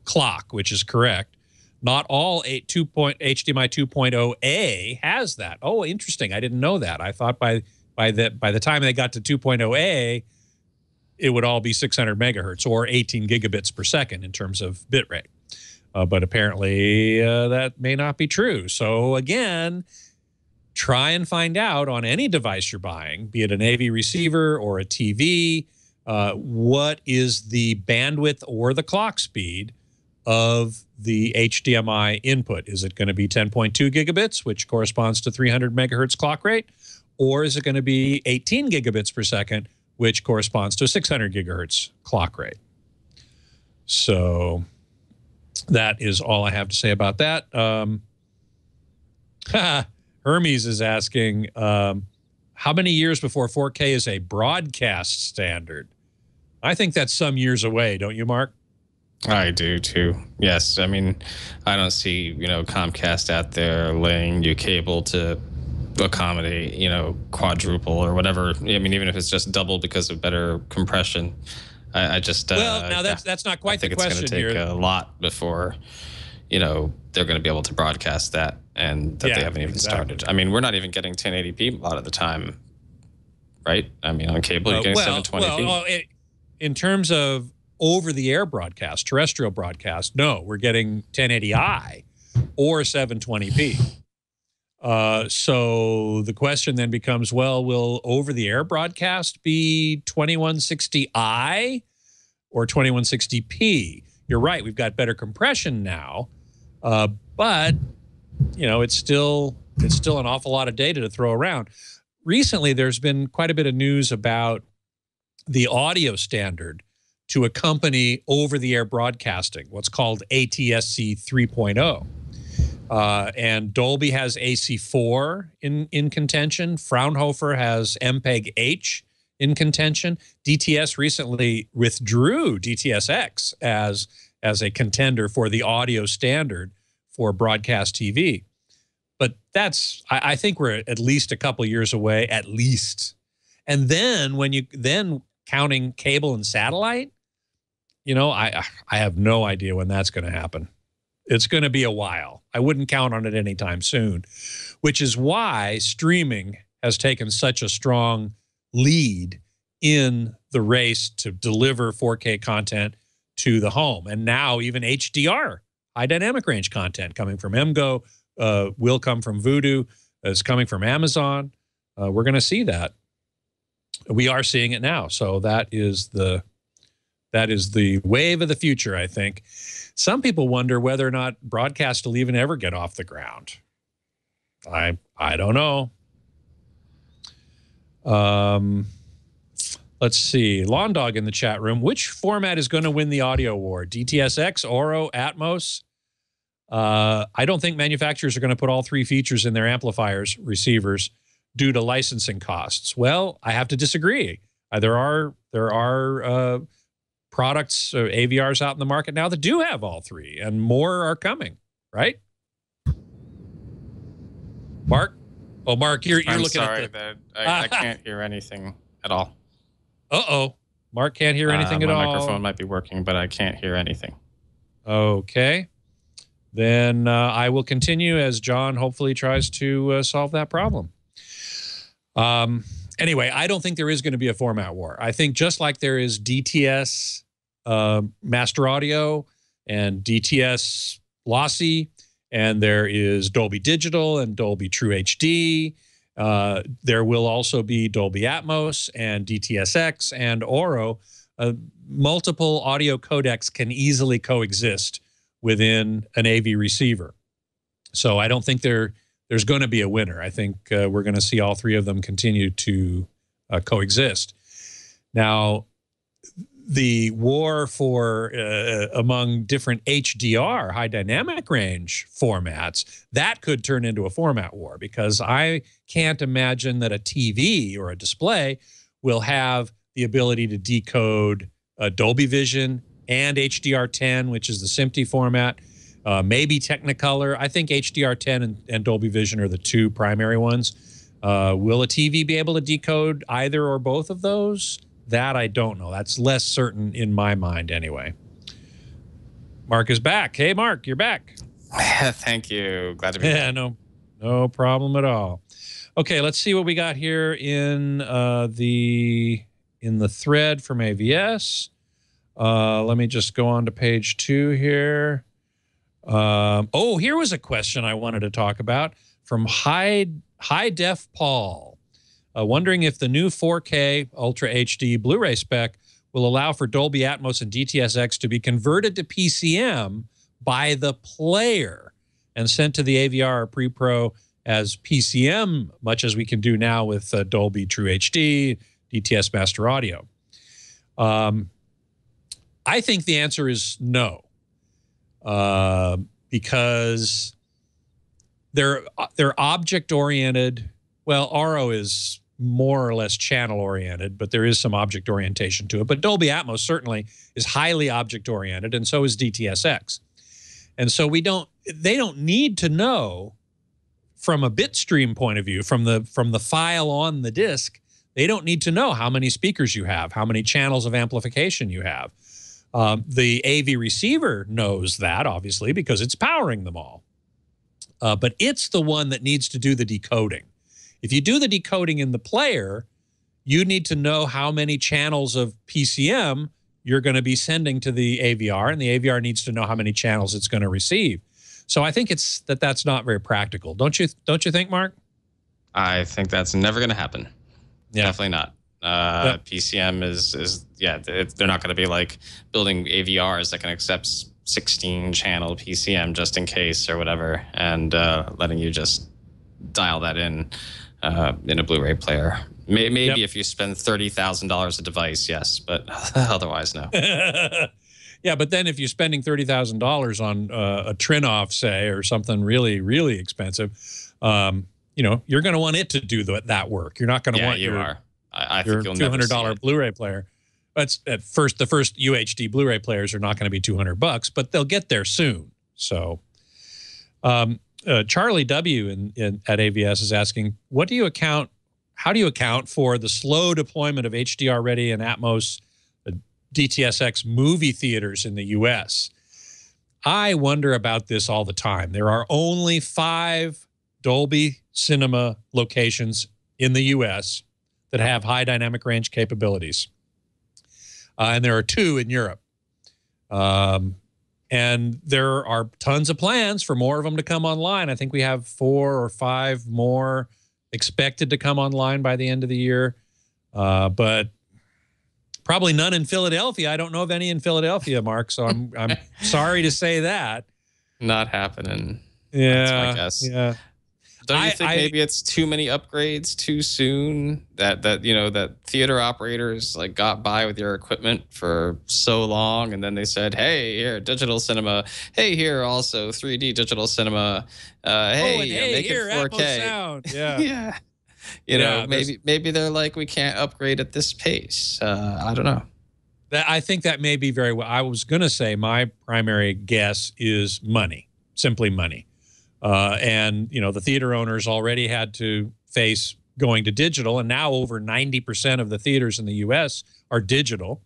clock, which is correct. Not all HDMI 2.0A has that. Oh, interesting. I didn't know that. I thought by the time they got to 2.0A, it would all be 600 megahertz or 18 gigabits per second in terms of bit rate. But apparently that may not be true. So again, try and find out on any device you're buying, be it an AV receiver or a TV, what is the bandwidth or the clock speed of the HDMI input. Is it going to be 10.2 gigabits, which corresponds to 300 megahertz clock rate? Or is it going to be 18 gigabits per second, which corresponds to a 600 gigahertz clock rate? So that is all I have to say about that. Hermes is asking, how many years before 4K is a broadcast standard? I think that's some years away, don't you, Mark? I do too. Yes. I mean, I don't see, Comcast out there laying you cable to accommodate, quadruple or whatever. I mean, even if it's just double because of better compression. I just well, now that's not quite the question here. I think it's going to take a lot before, they're going to be able to broadcast that. and that they haven't even started. I mean, we're not even getting 1080p a lot of the time, right? I mean, on cable, you're getting 720p. Well, in terms of over-the-air broadcast, terrestrial broadcast, no, we're getting 1080i or 720p. So the question then becomes, well, will over-the-air broadcast be 2160i or 2160p? You're right, we've got better compression now, but you know, it's still an awful lot of data to throw around. Recently, there's been quite a bit of news about the audio standard to accompany over-the-air broadcasting, what's called ATSC 3.0. And Dolby has AC4 in contention. Fraunhofer has MPEG-H in contention. DTS recently withdrew DTS-X as a contender for the audio standard for broadcast TV. But that's, I think we're at least a couple years away, at least. And then when you counting cable and satellite, you know, I have no idea when that's going to happen. It's going to be a while. I wouldn't count on it anytime soon, which is why streaming has taken such a strong lead in the race to deliver 4K content to the home. And now even HDR, high dynamic range content coming from MGO, will come from Vudu, is coming from Amazon. We're going to see that. We are seeing it now. So that is the wave of the future, I think. Some people wonder whether or not broadcast will even ever get off the ground. I don't know. Let's see. Lawn Dog in the chat room. Which format is going to win the audio war? DTSX, Oro, Atmos? I don't think manufacturers are going to put all three features in their amplifiers, receivers, due to licensing costs. Well, I have to disagree. There are products, AVRs out in the market now that do have all three, and more are coming, right? Mark? Oh, Mark, you're looking at the... I can't hear anything at all. Uh-oh. Mark can't hear anything at all. My microphone might be working, but I can't hear anything. Okay. Then I will continue as John hopefully tries to solve that problem. Anyway, I don't think there is going to be a format war. I think just like there is DTS master audio and DTS lossy, and there is Dolby Digital and Dolby True HD, there will also be Dolby Atmos and DTSX and Oro. Multiple audio codecs can easily coexist within an AV receiver. So I don't think there's going to be a winner. I think we're going to see all three of them continue to coexist. Now, the war for among different HDR, high dynamic range formats, that could turn into a format war, because I can't imagine that a TV or a display will have the ability to decode Dolby Vision and HDR10, which is the SMPTE format, maybe Technicolor. I think HDR10 and Dolby Vision are the two primary ones. Will a TV be able to decode either or both of those? That I don't know. That's less certain in my mind anyway. Mark is back. Hey, Mark, you're back. Thank you. Glad to be here. Yeah, no problem at all. Okay, let's see what we got here in the thread from AVS. Let me just go on to page 2 here. Oh, here was a question I wanted to talk about from High Def Paul. Wondering if the new 4K Ultra HD Blu-ray spec will allow for Dolby Atmos and DTSX to be converted to PCM by the player and sent to the AVR or Pre-Pro as PCM, much as we can do now with Dolby True HD, DTS Master Audio. I think the answer is no, because they're object-oriented. Well, RO is more or less channel-oriented, but there is some object orientation to it. But Dolby Atmos certainly is highly object-oriented, and so is DTSX. And so they don't need to know from a bit stream point of view, from the file on the disc, they don't need to know how many speakers you have, how many channels of amplification you have. The AV receiver knows that, obviously, because it's powering them all. but it's the one that needs to do the decoding. If you do the decoding in the player, you need to know how many channels of PCM you're going to be sending to the AVR, and the AVR needs to know how many channels it's going to receive. So I think that's not very practical. Don't you think, Mark? I think that's never going to happen. Yeah. Definitely not. PCM is they're not going to be like building AVRs that can accept 16 channel PCM just in case or whatever, and letting you just dial that in a Blu-ray player. Maybe if you spend $30,000 a device, yes, but otherwise, no. Yeah, but then if you're spending $30,000 on a Trinoff, say, or something really, really expensive, you know, you're going to want it to do that work. You're not going to want your $200 Blu-ray player. That's at first. The first UHD Blu-ray players are not going to be $200, but they'll get there soon. So, Charlie W. at AVS is asking, how do you account for the slow deployment of HDR-ready and Atmos DTSX movie theaters in the U.S.? I wonder about this all the time. There are only 5 Dolby Cinema locations in the U.S. that have high dynamic range capabilities. And there are 2 in Europe. And there are tons of plans for more of them to come online. I think we have 4 or 5 more expected to come online by the end of the year. But probably none in Philadelphia. I don't know of any in Philadelphia, Mark, so I'm sorry to say that. Not happening. Yeah. That's my guess. Yeah. Don't you think maybe it's too many upgrades too soon? That you know, that theater operators like got by with your equipment for so long, and then they said, "Hey, here, digital cinema. Hey, here, also 3D digital cinema. Make here, it 4K." Atmos sound. Yeah. Yeah. You know, maybe they're like, we can't upgrade at this pace. I don't know. I think that may be very well. I was going to say my primary guess is money, simply money. And, you know, the theater owners already had to face going to digital, and now over 90% of the theaters in the U.S. are digital.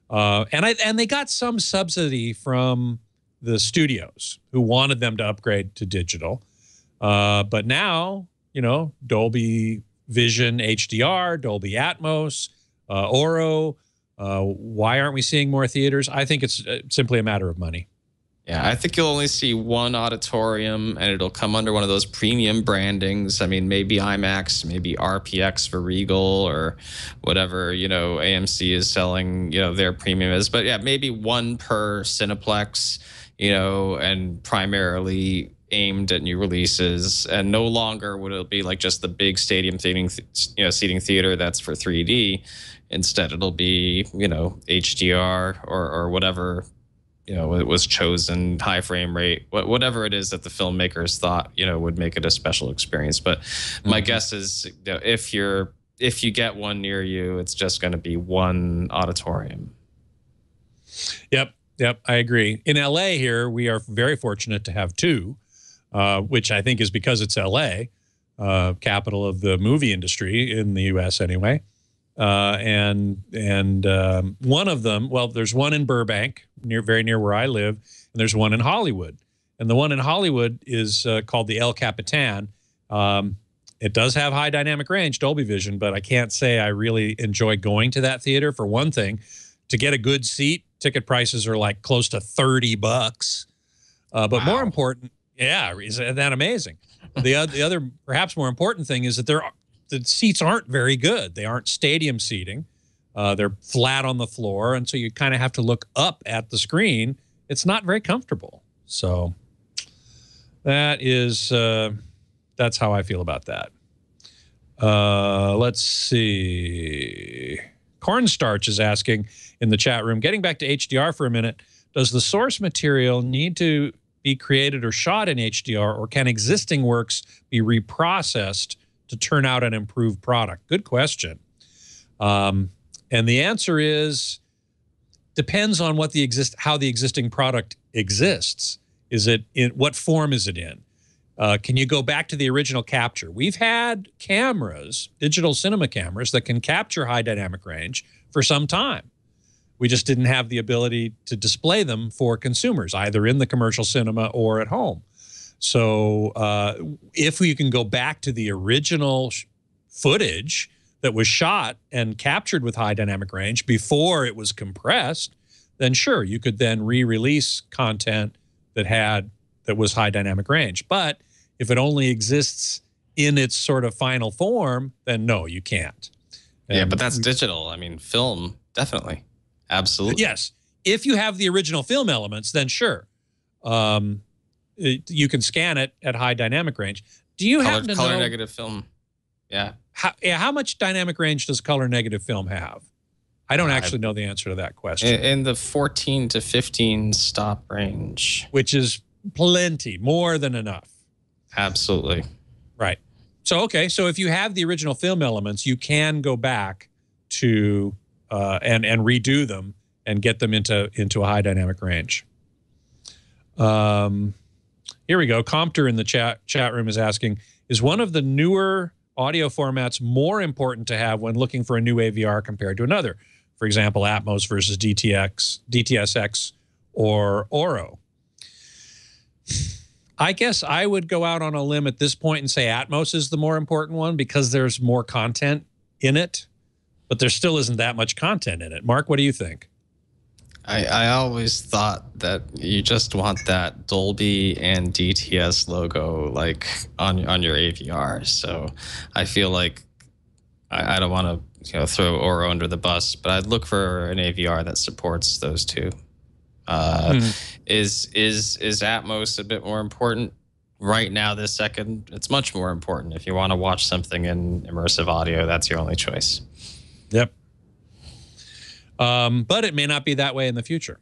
And they got some subsidy from the studios who wanted them to upgrade to digital. But now, you know, Dolby Vision HDR, Dolby Atmos, Oro, why aren't we seeing more theaters? I think it's simply a matter of money. Yeah, I think you'll only see one auditorium, and it'll come under one of those premium brandings. I mean, maybe IMAX, maybe RPX for Regal, or whatever, you know, AMC is selling, you know, their premium is. But yeah, maybe one per Cineplex, you know, and primarily aimed at new releases. And no longer would it be like just the big stadium seating theater that's for 3D. Instead, it'll be, you know, HDR or whatever, you know, it was chosen, high frame rate, whatever it is that the filmmakers thought, you know, would make it a special experience. But my guess is, you know, if you get one near you, it's just going to be one auditorium. Yep, I agree. In LA here, we are very fortunate to have 2, which I think is because it's LA, capital of the movie industry in the US anyway. And one of them, well, there's one in Burbank, very near where I live, and there's one in Hollywood. And the one in Hollywood is called the El Capitan. It does have high dynamic range, Dolby Vision, but I can't say I really enjoy going to that theater. For one thing, to get a good seat, ticket prices are like close to $30. But wow. More important, yeah, isn't that amazing? The other perhaps more important thing is that the seats aren't very good. They aren't stadium seating. They're flat on the floor, and so you kind of have to look up at the screen. It's not very comfortable. So that is that's how I feel about that. Let's see. Cornstarch is asking in the chat room, getting back to HDR for a minute, does the source material need to be created or shot in HDR, or can existing works be reprocessed to turn out an improved product? Good question. And the answer is, depends on what how the existing product exists. Is it in what form is it in? Can you go back to the original capture? We've had cameras, digital cinema cameras, that can capture high dynamic range for some time. We just didn't have the ability to display them for consumers, either in the commercial cinema or at home. So if we can go back to the original footage that was shot and captured with high dynamic range before it was compressed, then sure, you could then re-release content that was high dynamic range. But if it only exists in its sort of final form, then no, you can't. Yeah, but that's digital. I mean, film, definitely. Absolutely. Yes. If you have the original film elements, then sure. You can scan it at high dynamic range. Do you happen to know color negative film? Yeah. How much dynamic range does color negative film have? I don't actually know the answer to that question. In the 14 to 15 stop range. Which is plenty, more than enough. Absolutely. Right. So, okay. So if you have the original film elements, you can go back to and redo them and get them into a high dynamic range. Here we go. Compter in the chat room is asking, is one of the newer audio formats more important to have when looking for a new AVR compared to another? For example, Atmos versus DTSX or Oro. I guess I would go out on a limb at this point and say Atmos is the more important one because there's more content in it, but there still isn't that much content in it. Mark, what do you think? I always thought that you just want that Dolby and DTS logo like on your AVR. So I feel like I don't want to throw Oro under the bus, but I'd look for an AVR that supports those two. Is Atmos a bit more important right now? This second, it's much more important. If you want to watch something in immersive audio, that's your only choice. Yep. But it may not be that way in the future.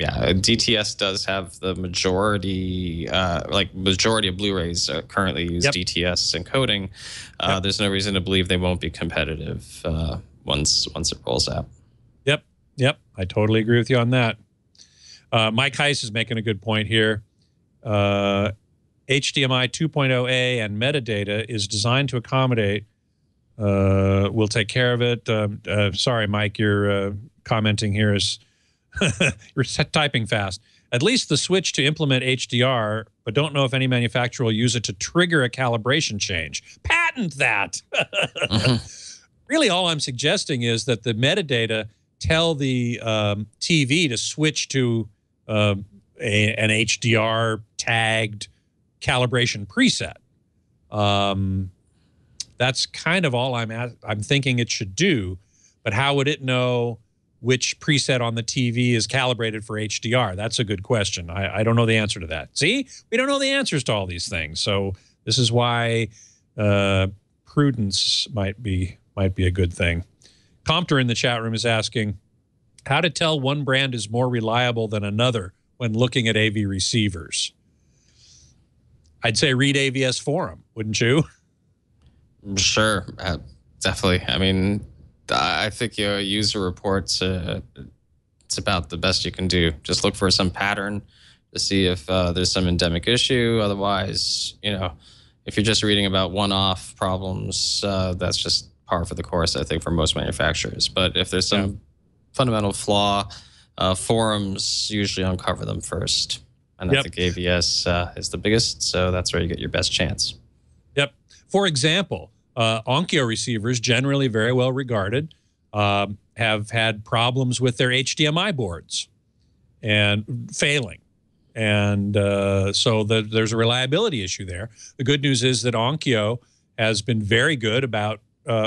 Yeah, DTS does have the majority of Blu-rays currently use DTS encoding. There's no reason to believe they won't be competitive once it rolls out. Yep. I totally agree with you on that. Mike Heiss is making a good point here. HDMI 2.0A and metadata is designed to accommodate. We'll take care of it. Sorry, Mike, you're commenting here is you're typing fast. At least the switch to implement HDR, but don't know if any manufacturer will use it to trigger a calibration change. Patent that. Really, all I'm suggesting is that the metadata tell the TV to switch to an HDR tagged calibration preset. That's kind of all I'm thinking it should do, but how would it know which preset on the TV is calibrated for HDR? That's a good question. I don't know the answer to that. See, we don't know the answers to all these things. So this is why prudence might be a good thing. Compter in the chat room is asking how to tell one brand is more reliable than another when looking at AV receivers. I'd say read AVSforum, wouldn't you? Sure, definitely. I mean, I think user reports, it's about the best you can do. Just look for some pattern to see if there's some endemic issue. Otherwise, if you're just reading about one-off problems, that's just par for the course, I think, for most manufacturers. But if there's some fundamental flaw, forums usually uncover them first. And I think AVS is the biggest, so that's where you get your best chance. Yep. For example, Onkyo receivers, generally very well regarded, have had problems with their HDMI boards and failing. And so there's a reliability issue there. The good news is that Onkyo has been very good about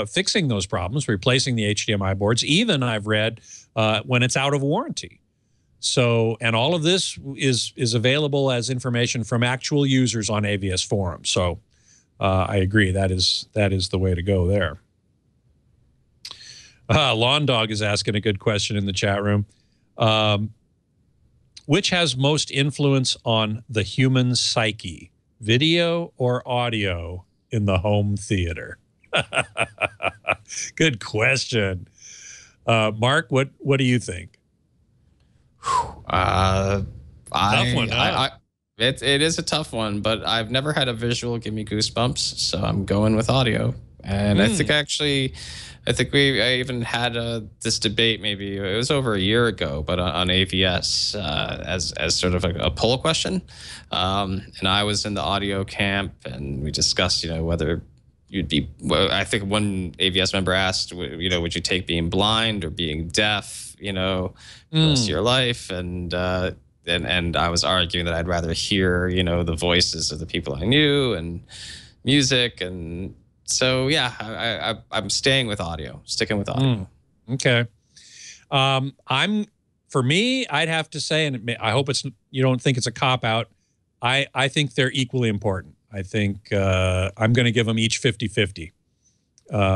fixing those problems, replacing the HDMI boards, even I've read when it's out of warranty. So, and all of this is available as information from actual users on AVSforum. So I agree, that is the way to go there. Lawn Dog is asking a good question in the chat room. Which has most influence on the human psyche, video or audio in the home theater? Good question. Mark, what do you think? Tough one, huh? It is a tough one, but I've never had a visual give me goosebumps, so I'm going with audio. And I think I even had this debate, maybe it was over a year ago, but on AVS as sort of a poll question. And I was in the audio camp, and we discussed, whether you'd be. Well, I think one AVS member asked, would you take being blind or being deaf, for the rest of your life? And I was arguing that I'd rather hear, the voices of the people I knew and music. And so, yeah, I'm sticking with audio. Okay. For me, I'd have to say, and I hope you don't think it's a cop-out, I think they're equally important. I think I'm going to give them each 50-50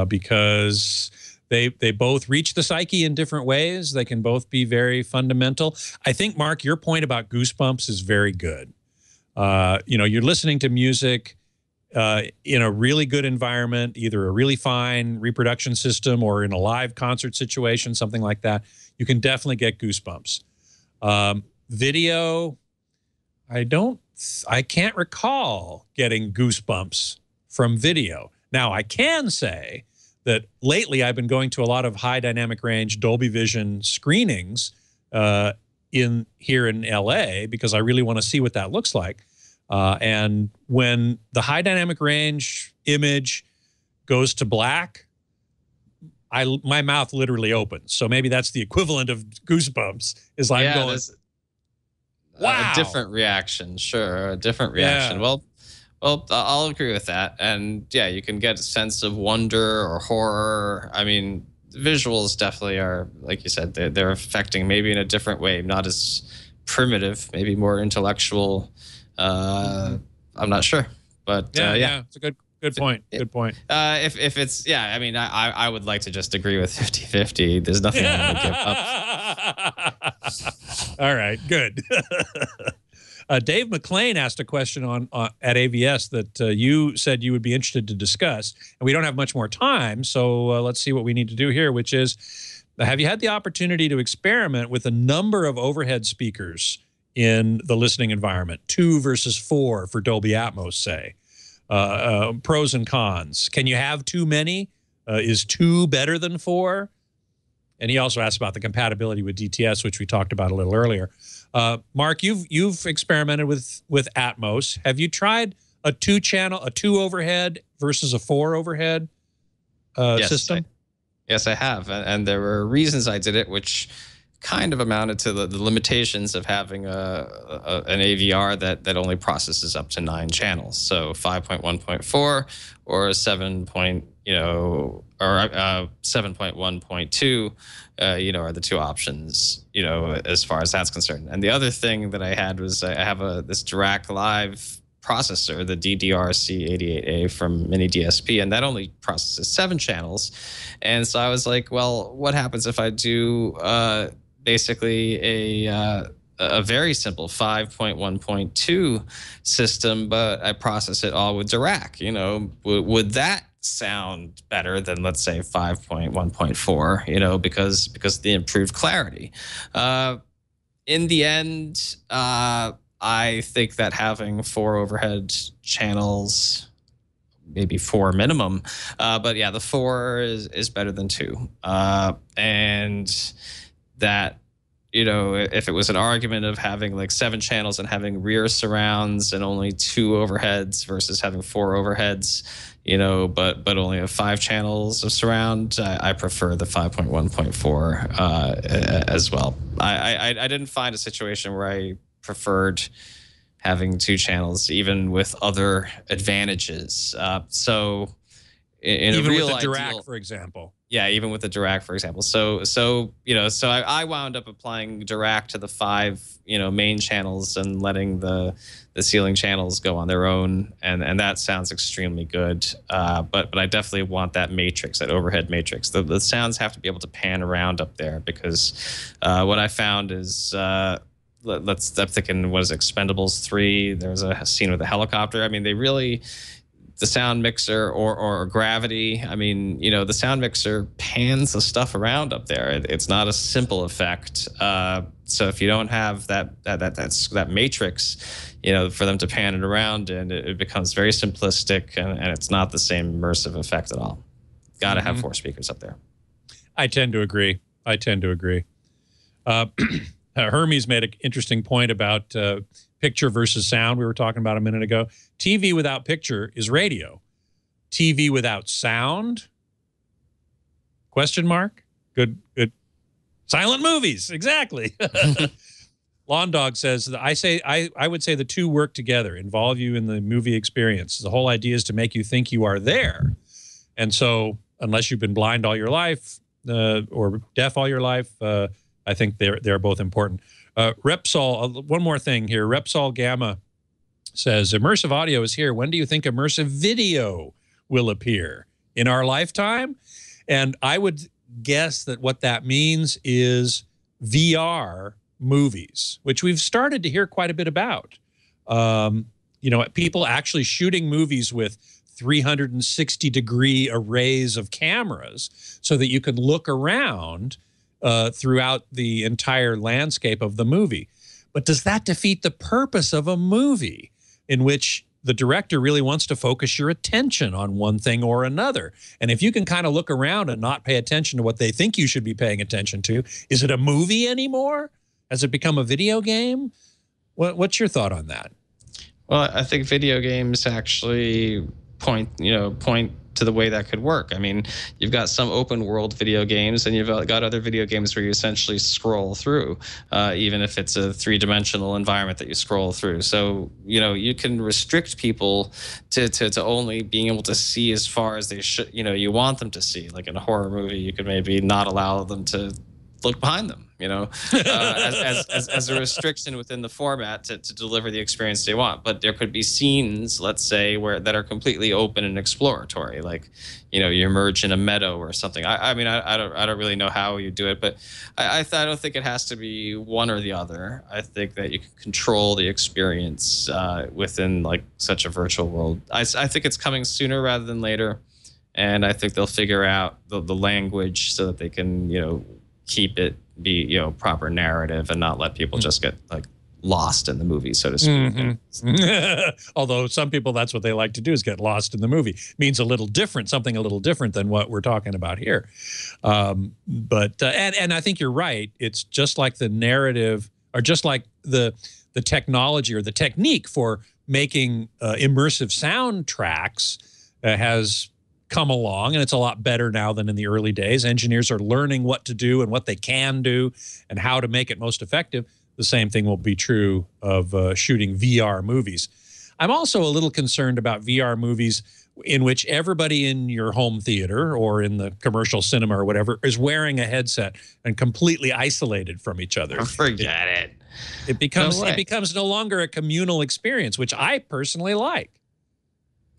because they both reach the psyche in different ways. They can both be very fundamental. I think, Mark, your point about goosebumps is very good. You're listening to music in a really good environment, either a really fine reproduction system or in a live concert situation, something like that. You can definitely get goosebumps. Video, I can't recall getting goosebumps from video. Now, I can say that lately I've been going to a lot of high dynamic range Dolby Vision screenings here in LA because I really want to see what that looks like. And when the high dynamic range image goes to black, my mouth literally opens. So maybe that's the equivalent of goosebumps. Is I'm going, wow, a different reaction. Sure, a different reaction. Yeah. Well, I'll agree with that. And yeah, you can get a sense of wonder or horror. I mean, visuals definitely are, like you said, they're affecting maybe in a different way, not as primitive, maybe more intellectual. I'm not sure, but yeah, it's a good point. Good point. If it's, I mean, I would like to just agree with 50-50. There's nothing I'm going to give up. All right, good. Dave McLean asked a question at AVS that you said you would be interested to discuss, and we don't have much more time, so let's see what we need to do here, which is, have you had the opportunity to experiment with a number of overhead speakers in the listening environment, 2 versus 4 for Dolby Atmos, say? Pros and cons. Can you have too many? Is 2 better than 4? And he also asked about the compatibility with DTS, which we talked about a little earlier. Mark, you've experimented with Atmos. Have you tried a 2 overhead versus a 4 overhead system? Yes, I have, and there were reasons I did it, which kind of amounted to the limitations of having an AVR that only processes up to 9 channels. So 5.1.4 or 7.1.2, are the 2 options, as far as that's concerned. And the other thing that I had was I have this Dirac Live processor, the DDR-C88A from Mini DSP, and that only processes 7 channels. And so I was like, well, what happens if I do basically a very simple 5.1.2 system, but I process it all with Dirac? Would that sound better than, let's say, 5.1.4? Because of the improved clarity. In the end, I think that having 4 overhead channels, maybe 4 minimum, but yeah, the 4 is better than 2, and that, if it was an argument of having like 7 channels and having rear surrounds and only 2 overheads versus having 4 overheads, but only have 5 channels of surround, I prefer the 5.1.4 as well. I didn't find a situation where I preferred having 2 channels, even with other advantages. So in even a real with the Dirac, ideal, for example. Yeah, even with the Dirac, for example. So I wound up applying Dirac to the 5, main channels and letting the ceiling channels go on their own, and that sounds extremely good. But I definitely want that matrix, that overhead matrix. The sounds have to be able to pan around up there, because what I found is, I'm thinking, what is it, Expendables 3? There's a scene with a helicopter. I mean, they really, the sound mixer or Gravity, I mean, the sound mixer pans the stuff around up there. It's not a simple effect. So if you don't have that matrix, for them to pan it around, and it becomes very simplistic, and it's not the same immersive effect at all. Got to have 4 speakers up there. I tend to agree. Hermes made an interesting point about picture versus sound we were talking about a minute ago. TV without picture is radio. TV without sound? Question mark? Good. Silent movies, exactly. Lawn Dog says, I would say the two work together, involve you in the movie experience. The whole idea is to make you think you are there. And so unless you've been blind all your life or deaf all your life, I think they're both important. Repsol, one more thing here. Repsol Gamma says, immersive audio is here. When do you think immersive video will appear? In our lifetime? And I would guess that what that means is VR movies, which we've started to hear quite a bit about. People actually shooting movies with 360-degree arrays of cameras so that you can look around throughout the entire landscape of the movie. But does that defeat the purpose of a movie in which the director really wants to focus your attention on one thing or another? And if you can kind of look around and not pay attention to what they think you should be paying attention to, is it a movie anymore? Has it become a video game? What's your thought on that? Well, I think video games actually point to the way that could work. I mean, you've got some open world video games, and you've got other video games where you essentially scroll through, even if it's a 3-dimensional environment that you scroll through. So, you can restrict people to only being able to see as far as they should, you want them to see. Like in a horror movie, you could maybe not allow them to look behind them, as a restriction within the format to deliver the experience they want. But there could be scenes, let's say, that are completely open and exploratory, like, you emerge in a meadow or something. I don't really know how you do it, but I don't think it has to be one or the other. I think that you can control the experience within like such a virtual world. I think it's coming sooner rather than later, and I think they'll figure out the language so that they can, keep it be proper narrative and not let people just get like lost in the movie, so to speak. Although some people, that's what they like to do, is get lost in the movie. Means something a little different than what we're talking about here. But I think you're right. It's just like the narrative, or just like the technology or the technique for making immersive soundtracks has come along, and it's a lot better now than in the early days. Engineers are learning what to do and what they can do and how to make it most effective. The same thing will be true of shooting VR movies. I'm also a little concerned about VR movies in which everybody in your home theater or in the commercial cinema or whatever is wearing a headset and completely isolated from each other. Forget it. It becomes no longer a communal experience, which I personally like.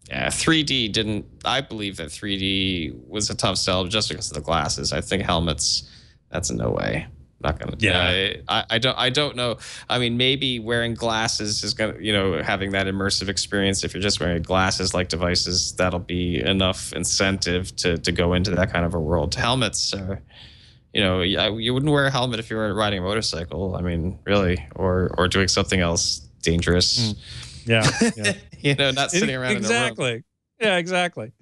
Yeah, 3D didn't. I believe that 3D was a tough sell just because of the glasses. I think helmets, that's a no way. Not gonna. Yeah. I don't know. I mean, maybe wearing glasses is gonna, having that immersive experience. If you're just wearing glasses-like devices, that'll be enough incentive to go into that kind of a world. Helmets are, you wouldn't wear a helmet if you were riding a motorcycle. I mean, really, or doing something else dangerous. Yeah. Not sitting around exactly. in a room. Yeah, exactly.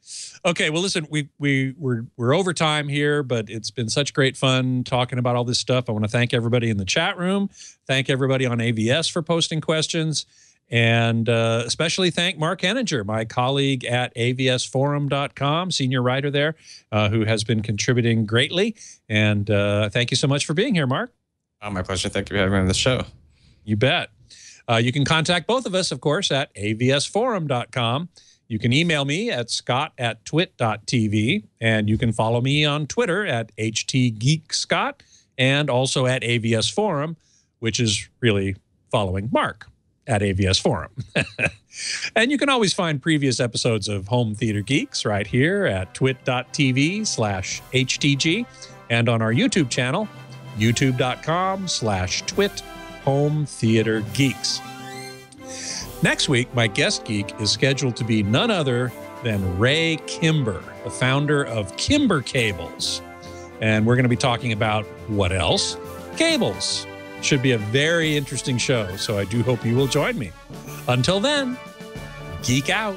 Okay, well, listen, we're over time here, but it's been such great fun talking about all this stuff. I want to thank everybody in the chat room, thank everybody on AVS for posting questions, and especially thank Mark Henninger, my colleague at AVSforum.com, senior writer there, who has been contributing greatly. And thank you so much for being here, Mark. Oh, my pleasure. Thank you for having me on the show. You bet. You can contact both of us, of course, at AVSforum.com. You can email me at scott@twit.tv, and you can follow me on Twitter at htgeekscott, and also at AVSforum, which is really following Mark at AVSforum. And you can always find previous episodes of Home Theater Geeks right here at twit.tv/htg, and on our YouTube channel, youtube.com/twit Home Theater Geeks. Next week, my guest geek is scheduled to be none other than Ray Kimber, the founder of Kimber Cables. And we're going to be talking about what else? Cables. Should be a very interesting show. So I do hope you will join me. Until then, geek out.